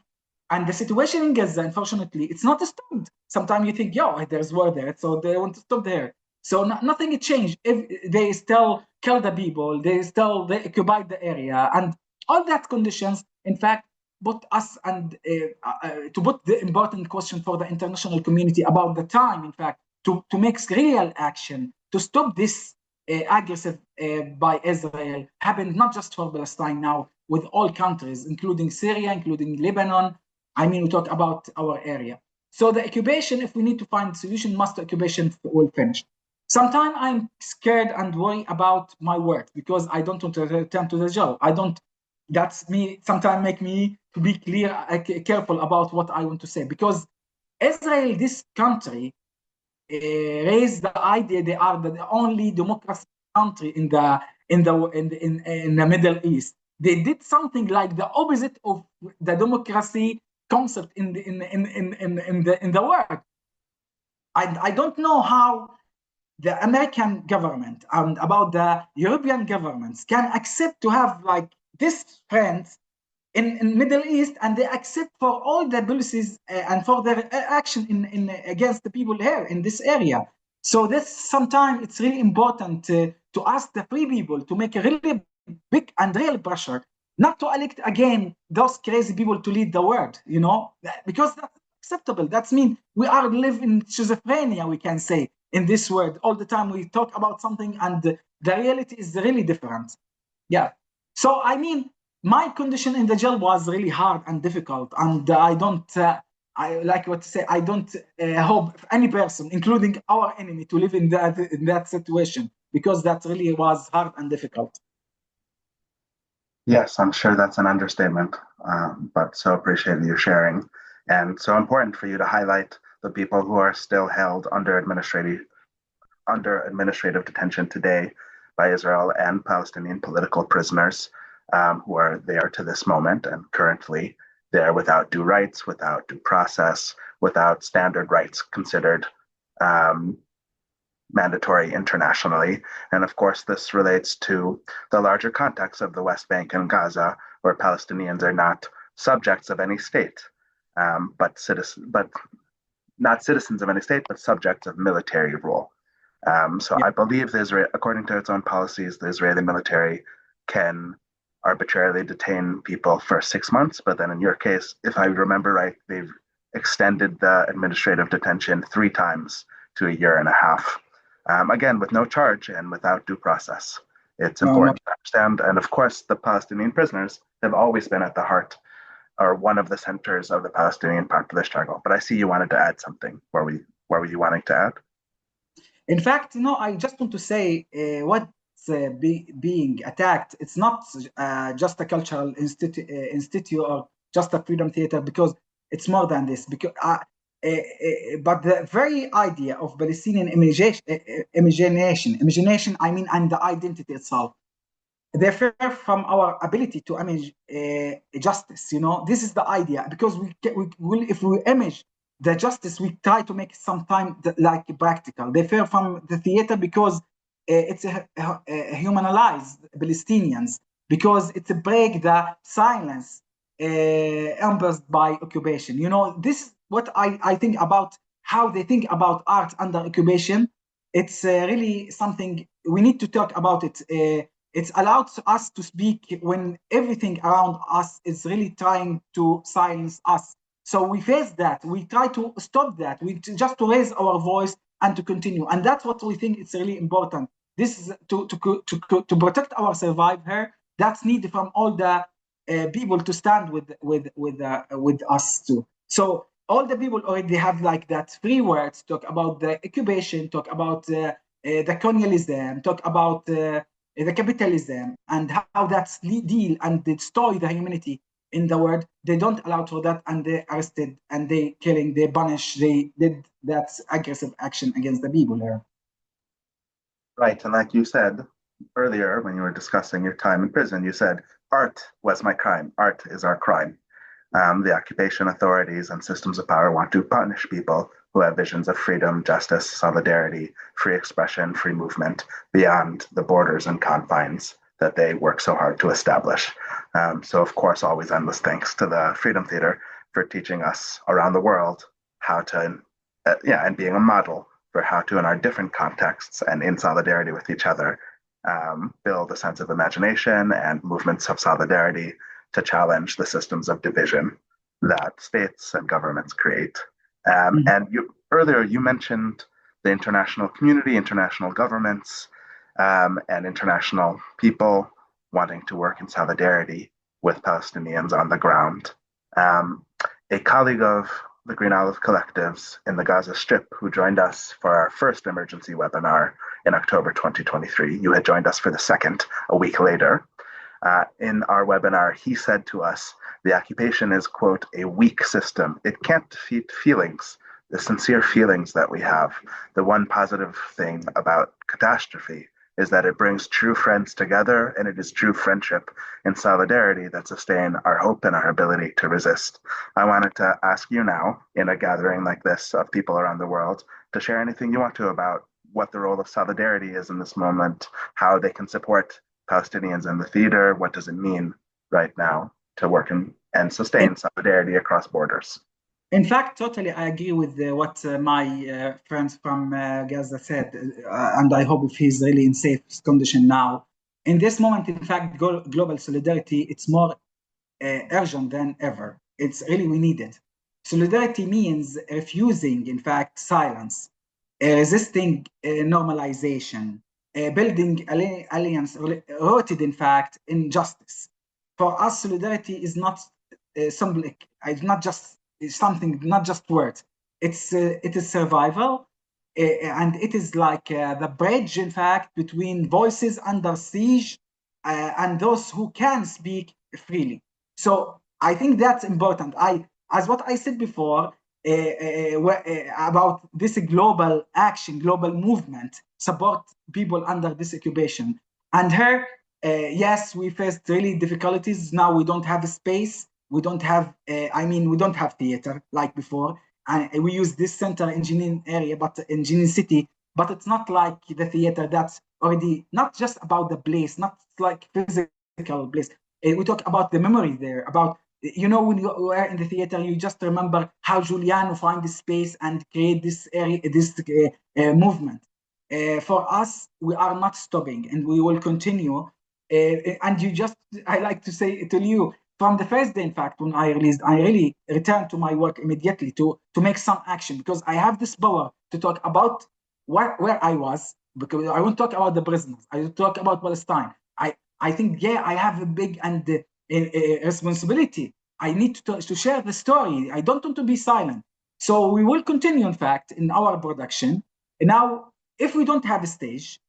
And the situation in Gaza, unfortunately, it's not stopped. Sometimes you think, there's war there, so they want to stop there. So nothing changed. If they still kill the people, they occupied the area, and all that conditions, in fact, put us and to put the important question for the international community about the time, in fact, to make real action to stop this aggressive by Israel happened not just for Palestine now, with all countries, including Syria, including Lebanon. We talk about our area. So the occupation, if we need to find a solution, must occupation will finish. Sometimes I'm scared and worry about my work, because I don't want to return to the jail. That's me. Sometimes make me to be careful about what I want to say, because Israel, this country, raised the idea they are the only democracy country in the Middle East. They did something like the opposite of the democracy concept in the world. I don't know how the American government and about the European governments can accept to have like this friends in Middle East, and they accept for all the policies and for their action in against the people here in this area. So this sometimes it's really important to ask the free people to make a really big and real pressure, not to elect again those crazy people to lead the world, you know, because that's acceptable. That's mean we are live in schizophrenia, we can say, in this world. All the time we talk about something and the reality is really different. Yeah. So I mean, my condition in the jail was really hard and difficult, and I don't. I like what to say. I don't hope any person, including our enemy, to live in that situation, because that really was hard and difficult. Yes, I'm sure that's an understatement, but so appreciate you sharing, and so important for you to highlight the people who are still held under administrative detention today by Israel and Palestinian political prisoners who are there to this moment and currently there without due rights, without due process, without standard rights considered mandatory internationally. And of course, this relates to the larger context of the West Bank and Gaza, where Palestinians are not subjects of any state, but not citizens of any state, but subjects of military rule. So I believe according to its own policies, the Israeli military can arbitrarily detain people for 6 months. But then in your case, if I remember right, they've extended the administrative detention 3 times to 1.5 years. Again, with no charge and without due process. It's important to understand. And of course, the Palestinian prisoners have always been at the heart or one of the centers of the Palestinian part of the struggle. But I see you wanted to add something. What were you wanting to add? In fact, I just want to say what's being attacked. It's not just a cultural institute or just a freedom theater, because it's more than this. Because but the very idea of Palestinian imagination, I mean, and the identity itself, they fear from our ability to image justice. This is the idea, because if we image the justice, we try to make it sometime like practical. They fear from the theater because it's a humanized Palestinians, because it's a break the silence imposed by occupation. This is what I think about how they think about art under occupation. It's really something we need to talk about it. It's allowed us to speak when everything around us is really trying to silence us. So we face that. We try to stop that. We just to raise our voice and to continue. And that's what we think is really important. This is to protect our survivor. That's needed from all the people to stand with us too. So all the people already have like that free words, talk about the occupation, talk about the colonialism, talk about the capitalism, and how that's deal and destroy the humanity in the world. They don't allow for that, and they arrested and they killing, they punish, they did that aggressive action against the people here. Right, and like you said earlier when you were discussing your time in prison, you said art was my crime. Art is our crime. The occupation authorities and systems of power want to punish people who have visions of freedom, justice, solidarity, free expression, free movement beyond the borders and confines that they work so hard to establish. So, of course, always endless thanks to the Freedom Theatre for teaching us around the world how to, and being a model for how to, in our different contexts and in solidarity with each other, build a sense of imagination and movements of solidarity to challenge the systems of division that states and governments create. And earlier you mentioned the international community, international governments, and international people wanting to work in solidarity with Palestinians on the ground. A colleague of the Green Olive Collectives in the Gaza Strip who joined us for our first emergency webinar in October 2023, you had joined us for the second a week later. In our webinar, he said to us, the occupation is, quote, a weak system. It can't defeat feelings, the sincere feelings that we have. The one positive thing about catastrophe is that it brings true friends together, and it is true friendship and solidarity that sustain our hope and our ability to resist. I wanted to ask you now, in a gathering like this of people around the world, to share anything you want to about what the role of solidarity is in this moment, how they can support Palestinians in the theater. What does it mean right now to work and sustain solidarity across borders? In fact, totally, I agree with what my friends from Gaza said, and I hope if he's really in safe condition now. In this moment, in fact, global solidarity, it's more urgent than ever. It's really, we need it. Solidarity means refusing, in fact, silence, resisting normalization, building alliance rooted, in fact, in justice. For us, solidarity is not symbolic. It's not just something, not just words. It is survival, and it is like the bridge, in fact, between voices under siege and those who can speak freely. So I think that's important. As what I said before, about this global action, global movement, support people under this occupation. And here, yes, we faced really difficulties. Now we don't have a space. We don't have, we don't have theater like before. And we use this center in Jenin area, but in Jenin city, but it's not like the theater that's already, not just about the place, not like physical place. We talk about the memory there, about, when you were in the theater, you just remember how Giuliano find this space and create this area, this movement. For us, we are not stopping, and we will continue. And I like to say to you, from the first day, in fact, when I released, I really returned to my work immediately to make some action, because I have this power to talk about where I was, because I won't talk about the prisoners. I will talk about Palestine. I think, I have a big and responsibility. I need to share the story. I don't want to be silent. So we will continue, in fact, in our production. And now, if we don't have a stage,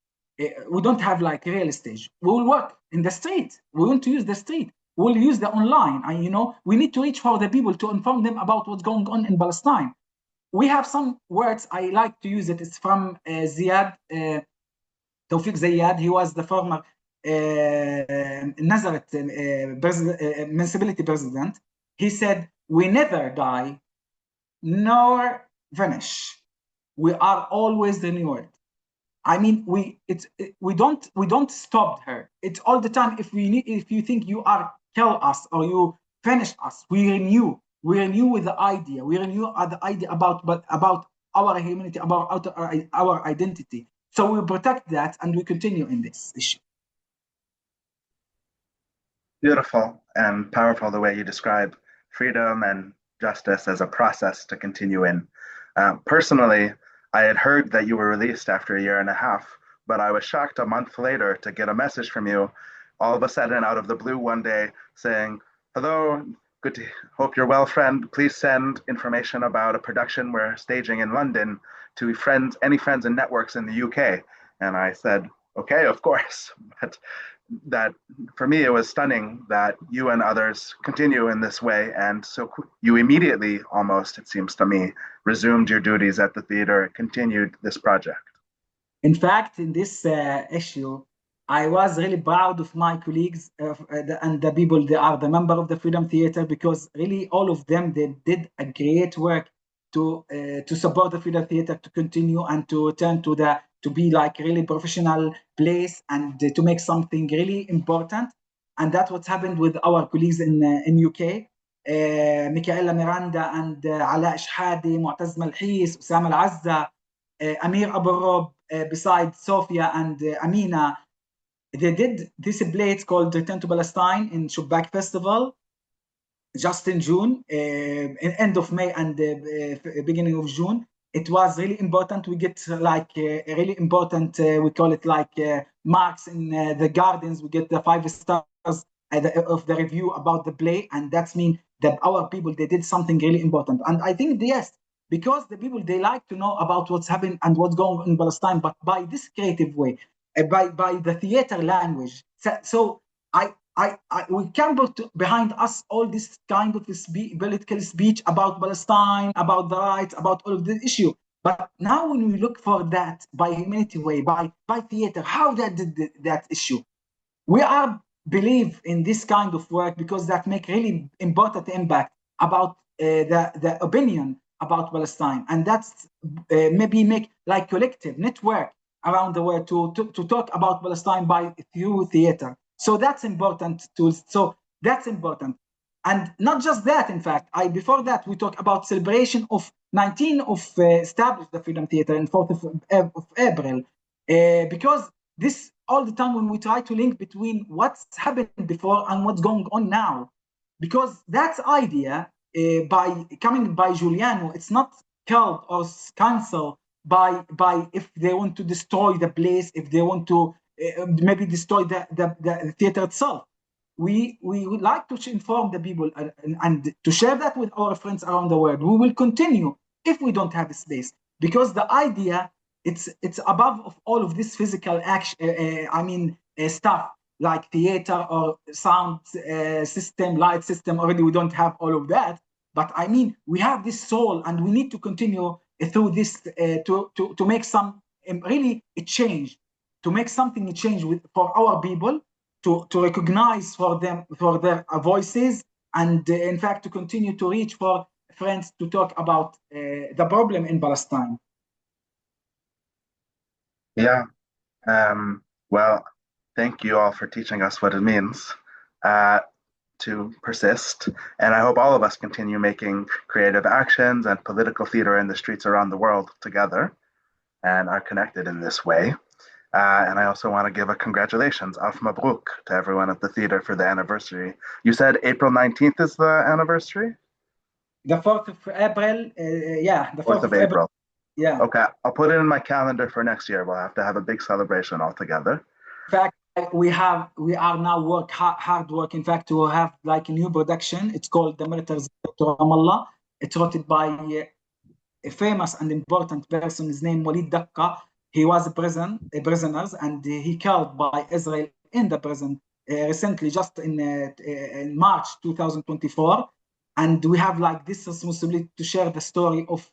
we don't have like a real stage, we will work in the street. We want to use the street. We'll use the online. And, we need to reach for the people to inform them about what's going on in Palestine. We have some words I like to use. It's from Ziad, Tawfiq Zayad. He was the former Nazareth municipality president. He said, "We never die nor vanish. We are always renewed." We don't stop her. It's all the time. If you think you are kill us or you finish us, we renew. We renew with the idea. We renew the idea about our humanity, about our identity. So we protect that, and we continue in this issue. Beautiful and powerful the way you describe freedom and justice as a process to continue in. Personally, I had heard that you were released after a year and a half, but I was shocked a month later to get a message from you, all of a sudden out of the blue one day, saying, "Hello, good to hope you're well, friend. Please send information about a production we're staging in London to any friends and networks in the UK." And I said, "Okay, of course." But that for me, it was stunning that you and others continue in this way. And so you immediately, almost, it seems to me, resumed your duties at the theater, continued this project. In fact, in this issue, I was really proud of my colleagues and the people that are the member of the Freedom Theatre, because really all of them, they did a great work to support the Freedom Theatre to continue and to turn to be like really professional place and to make something really important. And that's what's happened with our colleagues in UK. Michaela Miranda and Ala Ishhadi, Mu'taz Malhis, Usama Al-Azza, Amir Abu Rob, besides Sofia and Amina. They did this play. It's called Return to Palestine in Shubak Festival, just in June, end of May and beginning of June. It was really important. We get like really important, we call it like marks in the gardens. We get the 5 stars of the review about the play. And that's mean that our people, they did something really important. And I think, yes, because the people, they like to know about what's happening and what's going on in Palestine, but by this creative way, by the theater language. So we can put behind us all this kind of political speech about Palestine, about the rights, about all of the issue. But now when we look for that by humanity way, by theater, how that did that issue, we are believe in this kind of work because that make really important impact about the opinion about Palestine. And that's maybe make like collective network around the world to talk about Palestine through theater. So that's important that's important. And not just that, in fact, before that, we talk about celebration of 19 of established the Freedom Theatre in 4th of April, because this all the time when we try to link between what's happened before and what's going on now, because that idea by coming by Giuliano, it's not killed or cancelled by if they want to destroy the place, if they want to maybe destroy the theater itself. We would like to inform the people and to share that with our friends around the world. We will continue if we don't have a space, because the idea it's above of all of this physical action. Stuff like theater or sound system, light system. Already we don't have all of that, but I mean we have this soul, and we need to continue through this to make some really a change, to make something a change for our people. To recognize for them, for their voices, and in fact to continue to reach for friends to talk about the problem in Palestine. Yeah. Well, thank you all for teaching us what it means to persist. And I hope all of us continue making creative actions and political theater in the streets around the world together and are connected in this way. And I also want to give a congratulations, Alf Mabruk, to everyone at the theater for the anniversary. You said April 19th is the anniversary? The 4th of April, yeah. The 4th of April. Yeah. Okay, I'll put it in my calendar for next year. We'll have to have a big celebration all together. In fact, we are now hard work, in fact, to have like a new production. It's called The Military to Ramallah. It's written by a famous and important person. His name Walid Dakka. He was prisoners, and he killed by Israel in the prison recently, just in March 2024. And we have like this responsibility to share the story of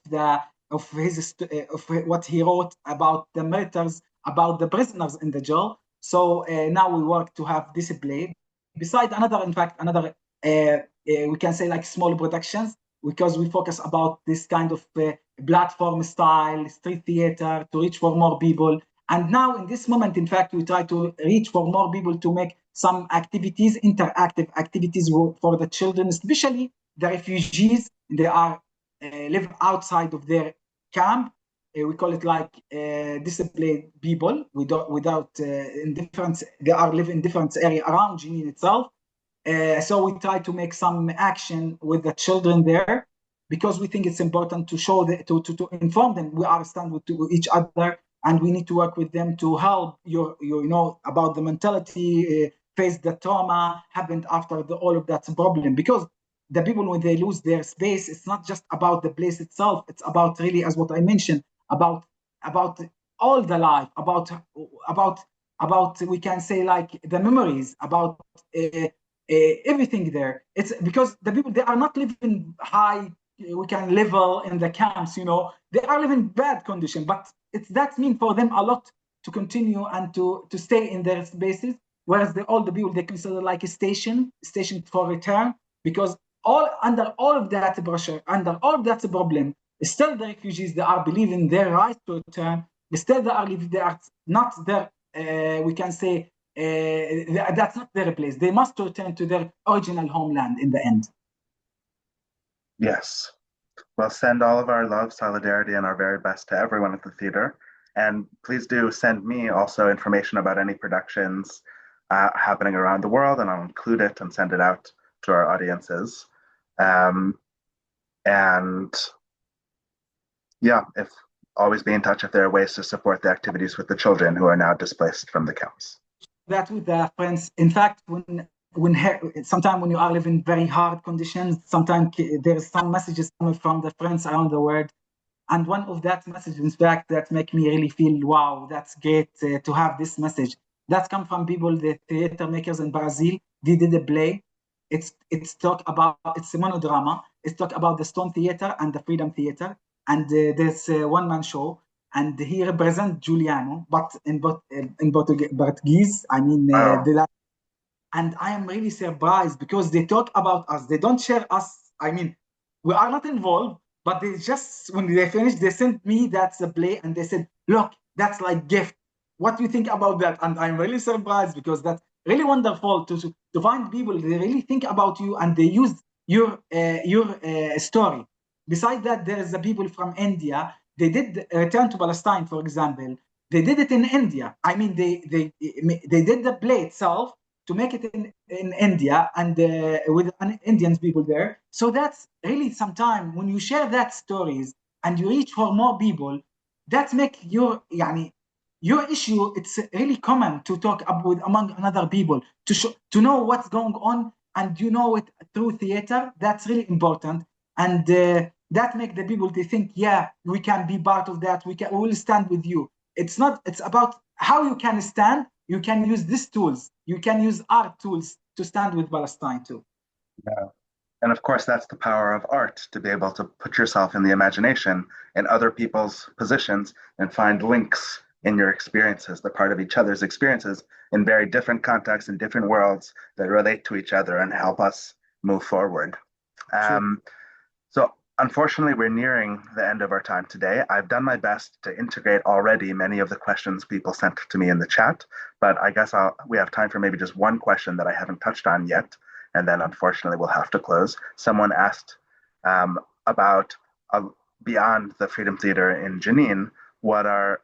what he wrote about the militaries, about the prisoners in the jail. So now we work to have this play. Besides another we can say like small productions, because we focus about this kind of platform style, street theater to reach for more people. And now in this moment, in fact, we try to reach for more people to make some activities, interactive activities for the children, especially the refugees. They are live outside of their camp. We call it like displaced people they are live in different area around Jenin itself. So we try to make some action with the children there, because we think it's important to show to inform them we understand with each other, and we need to work with them to help you know about the mentality, face the trauma happened after all of that problem. Because the people, when they lose their space, it's not just about the place itself. It's about really, as what I mentioned, about all the life, about we can say like the memories, about everything there. It's because the people, they are not living high, we can level in the camps, they are living bad condition, but that means for them a lot to continue and to stay in their spaces, whereas all the people they consider like a station for return, because under all of that pressure, under all of that problem, still the refugees, they are believing their right to return. Still they are not there. We can say that's not their place. They must return to their original homeland in the end. Yes. Well, send all of our love, solidarity, and our very best to everyone at the theater. And please do send me also information about any productions happening around the world, and I'll include it and send it out to our audiences. And yeah, always be in touch if there are ways to support the activities with the children who are now displaced from the camps. That with the friends. In fact, sometimes when you are living very hard conditions, sometimes there's some messages coming from the friends around the world. And one of that messages, in fact, that make me really feel, wow, that's great to have this message. That's come from people, the theater makers in Brazil. They did a play. It's a monodrama. It's talk about the Stone Theater and the Freedom Theater. And there's a one-man show. And he represents Giuliano, but in Portuguese. I mean, and I am really surprised because they talk about us. They don't share us. I mean, we are not involved, but they just, when they finish, they sent me that's a play, and they said, look, that's like gift. what do you think about that? And I'm really surprised because that's really wonderful to find people they really think about you and they use your story. Besides that, there is the people from India. They did return to Palestine, for example. They did it in India. I mean, they did the play itself to make it in India and with Indian people there. So that's really sometime when you share that stories and you reach for more people, that make your issue. It's really common to talk about among another people to know what's going on, and you know it through theater. That's really important, and that make the people they think, yeah, we can be part of that. We will stand with you. It's about how you can stand. You can use these tools. You can use art tools to stand with Palestine too. Yeah. And of course, that's the power of art, to be able to put yourself in the imagination in other people's positions and find links in your experiences, the part of each other's experiences in very different contexts and different worlds that relate to each other and help us move forward. So unfortunately, we're nearing the end of our time today. I've done my best to integrate already many of the questions people sent to me in the chat, but I guess we have time for maybe just one question that I haven't touched on yet, and then unfortunately we'll have to close. Someone asked about beyond the Freedom Theatre in Jenin, what are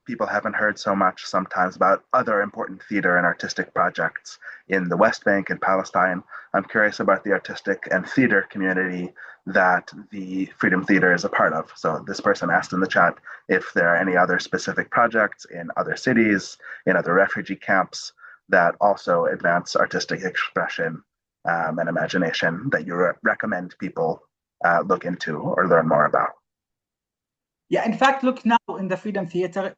people haven't heard so much sometimes about other important theater and artistic projects in the West Bank and Palestine. I'm curious about the artistic and theater community that the Freedom Theatre is a part of. So this person asked in the chat if there are any other specific projects in other cities, in other refugee camps that also advance artistic expression and imagination that you recommend people look into or learn more about. Yeah, in fact, look, now in the Freedom Theatre,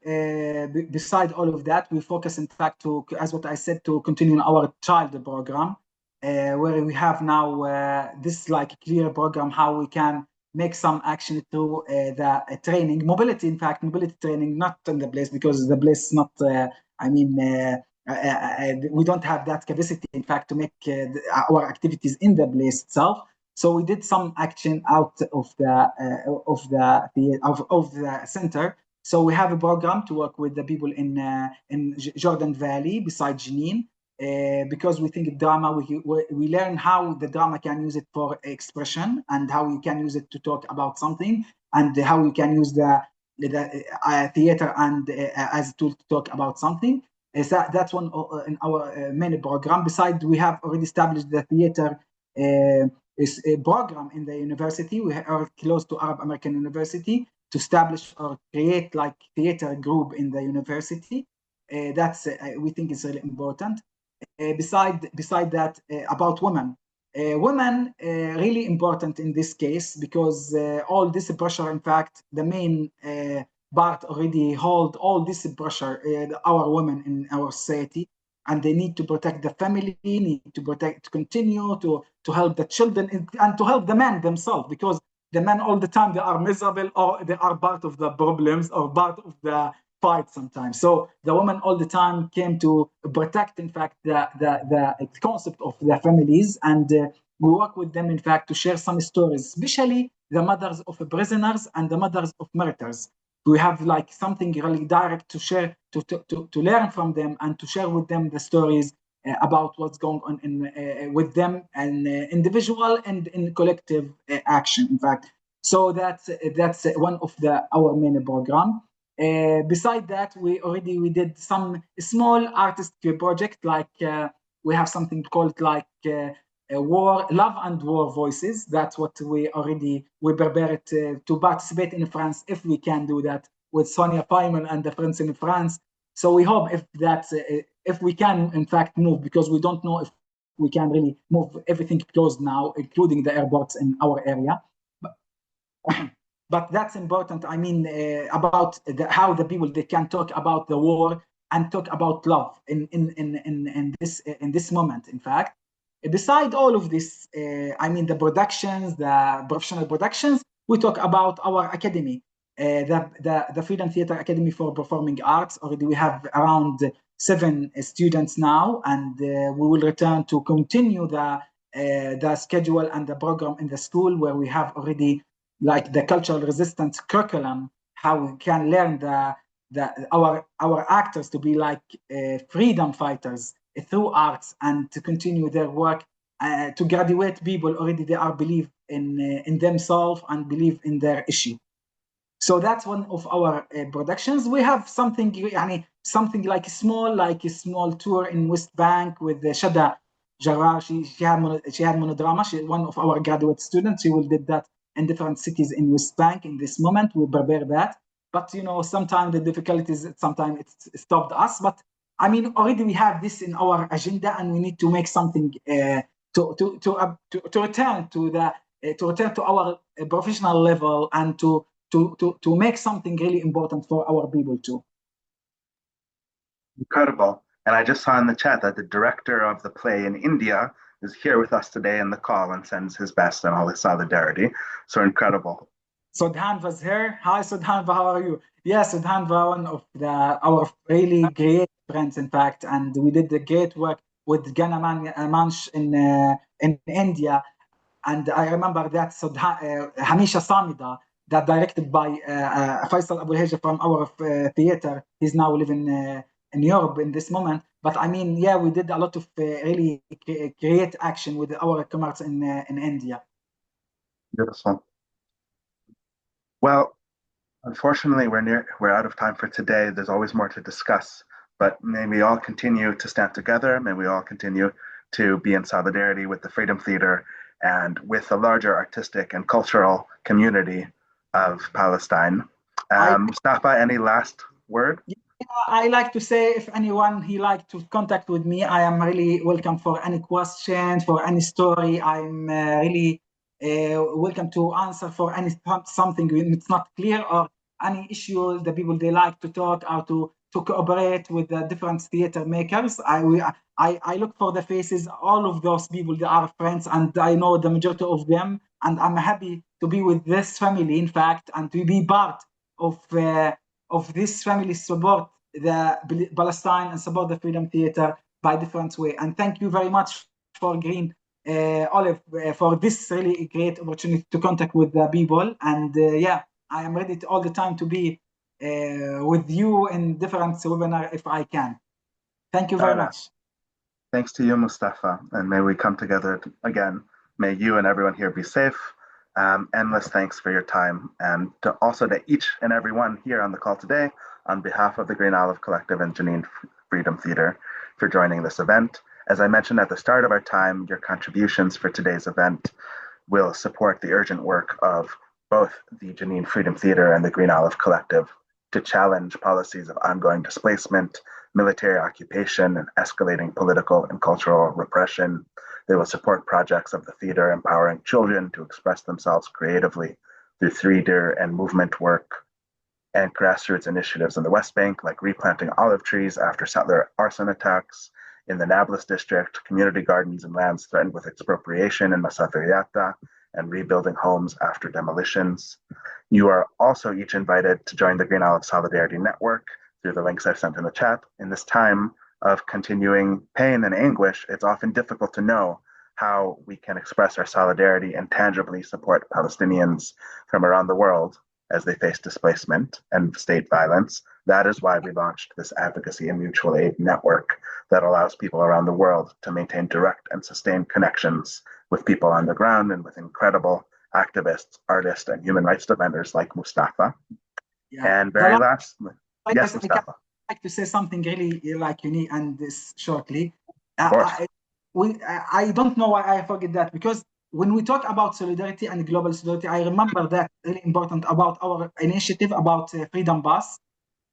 beside all of that, we focus, in fact, as what I said, to continue our child program, where we have now this like clear program how we can make some action through the training, mobility, in fact, mobility training, not in the place, because the place is not, we don't have that capacity, in fact, to make our activities in the place itself. So we did some action out of the center. So we have a program to work with the people in Jordan Valley beside Jenin, because we think drama. We learn how the drama can use it for expression and how you can use it to talk about something, and how you can use the theater and as a tool to talk about something. That's one in our main program. Besides, we have already established the theater. Is a program in the university. We are close to Arab American University to establish or create like theater group in the university. That's we think is really important. Beside that, about women. Women really important in this case, because all this pressure, in fact, the main part already hold all this pressure, our women in our society, and they need to protect the family, need to protect, to continue to help the children and to help the men themselves, because the men all the time, they are miserable or they are part of the problems or part of the fight sometimes. So the women all the time came to protect, in fact, the concept of the families, and we work with them, in fact, to share some stories, especially the mothers of prisoners and the mothers of martyrs. We have like something really direct to share, to learn from them and to share with them the stories about what's going on with them, and individual and in collective action, in fact. So that's one of our main program. Beside that, we did some small artistic project, like we have something called like love and war voices. That's what we prepared to participate in France, if we can do that with Sonia Paiman and the friends in France. So we hope if we can, in fact, move, because we don't know if we can really move. Everything closed now, including the airports in our area. But that's important. I mean, about how the people, they can talk about the war and talk about love in this moment, in fact. Beside all of this, I mean, the productions, the professional productions, we talk about our academy, the Freedom Theatre Academy for Performing Arts. Already we have around 7 students now, and we will return to continue the schedule and the program in the school, where we have already like the cultural resistance curriculum, how we can learn our actors to be like freedom fighters through arts and to continue their work to graduate people already they are believe in themselves and believe in their issue. So that's one of our productions. We have something like a small tour in West Bank with Shada Jarrah. She had monodrama. One of our graduate students. She will did that in different cities in West Bank. In this moment, we prepare that. But sometimes the difficulties, sometimes it stopped us. But I mean, already we have this in our agenda, and we need to make something to return to our professional level and to make something really important for our people too. Incredible. And I just saw in the chat that the director of the play in India is here with us today in the call and sends his best and all his solidarity. So incredible. Sudhan was here. Hi, Sudhan, how are you? Yes, Sudhan was one of our really great friends, in fact, and we did the great work with Ghana Manch in India. And I remember that Hamisha Samida, that directed by Faisal Abu Heja from our theater. He's now living in Europe in this moment. But I mean, yeah, we did a lot of really great action with our comrades in India. Beautiful. Well, unfortunately, we're out of time for today. There's always more to discuss, but may we all continue to stand together. May we all continue to be in solidarity with the Freedom Theatre and with the larger artistic and cultural community of Palestine. Mustafa, any last word? Yeah, I like to say, if anyone he like to contact with me, I am really welcome for any questions, for any story. I'm really welcome to answer for any something when it's not clear or any issue the people they like to talk or to cooperate with the different theater makers. I look for the faces, all of those people, they are friends, and I know the majority of them, and I'm happy to be with this family, in fact, and to be part of this family support the Palestine and support the Freedom Theatre by different way. And thank you very much for Green Olive for this really great opportunity to contact with the people. And yeah, I am ready all the time to be with you in different webinars if I can. Thank you very much. Thanks to you, Mustafa, and may we come together again. May you and everyone here be safe. Endless thanks for your time, and also to each and every one here on the call today, on behalf of the Green Olive Collective and Jenin Freedom Theatre, for joining this event. As I mentioned at the start of our time, your contributions for today's event will support the urgent work of both the Jenin Freedom Theatre and the Green Olive Collective to challenge policies of ongoing displacement, military occupation, and escalating political and cultural repression. They will support projects of the theater empowering children to express themselves creatively through theater and movement work, and grassroots initiatives in the West Bank, like replanting olive trees after settler arson attacks in the Nablus district, community gardens and lands threatened with expropriation in Mustafa Sheta, and rebuilding homes after demolitions. You are also each invited to join the Green Olive Solidarity Network through the links I've sent in the chat. In this time of continuing pain and anguish, it's often difficult to know how we can express our solidarity and tangibly support Palestinians from around the world as they face displacement and state violence. That is why we launched this advocacy and mutual aid network that allows people around the world to maintain direct and sustained connections with people on the ground and with incredible activists, artists, and human rights defenders like Mustafa. Yeah. And very last, yes, Mustafa. I'd like to say something really like unique and this shortly. I don't know why I forget that, because when we talk about solidarity and global solidarity, I remember that really important about our initiative about Freedom Bus.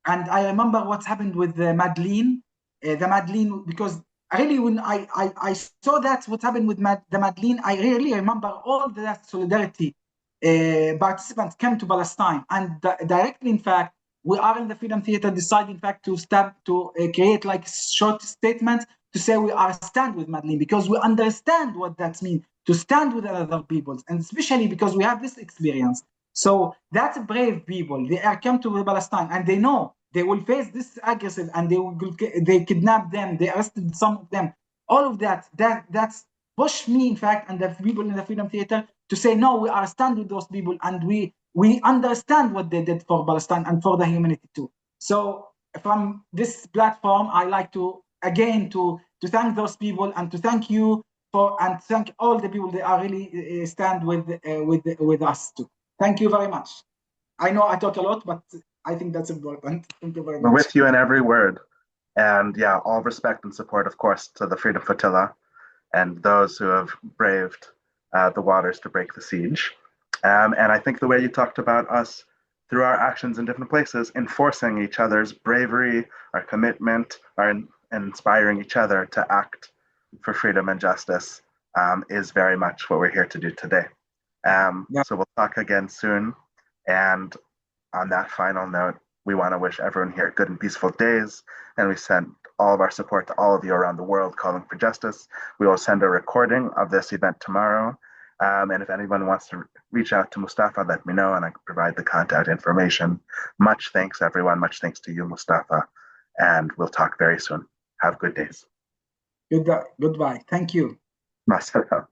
And I remember what's happened with the Madeleine, because really when I saw that what happened with the Madeleine, I really remember all that solidarity participants came to Palestine. And directly, in fact, we are in the Freedom Theatre decided, in fact, to create like a short statement to say we are stand with Madeleine, because we understand what that means to stand with other peoples, and especially because we have this experience. So that's brave people. They are come to Palestine and they know they will face this aggressive, and they kidnap them, they arrested some of them. All of that's pushed me, in fact, and the people in the Freedom Theatre to say no, we are stand with those people, and we understand what they did for Palestine and for the humanity too. So from this platform, I like to again to thank those people and to thank you and thank all the people that are really stand with us too. Thank you very much. I know I talk a lot, but I think that's important. Thank you very much. We're with you in every word. And yeah, all respect and support, of course, to the Freedom Flotilla and those who have braved the waters to break the siege. And I think the way you talked about us through our actions in different places, enforcing each other's bravery, our commitment, and inspiring each other to act for freedom and justice is very much what we're here to do today. So we'll talk again soon. And on that final note, we want to wish everyone here good and peaceful days. And we send all of our support to all of you around the world calling for justice. We will send a recording of this event tomorrow. And if anyone wants to reach out to Mustafa, let me know and I can provide the contact information. Much thanks, everyone. Much thanks to you, Mustafa. And we'll talk very soon. Have good days. Goodbye. Thank you. Masalam.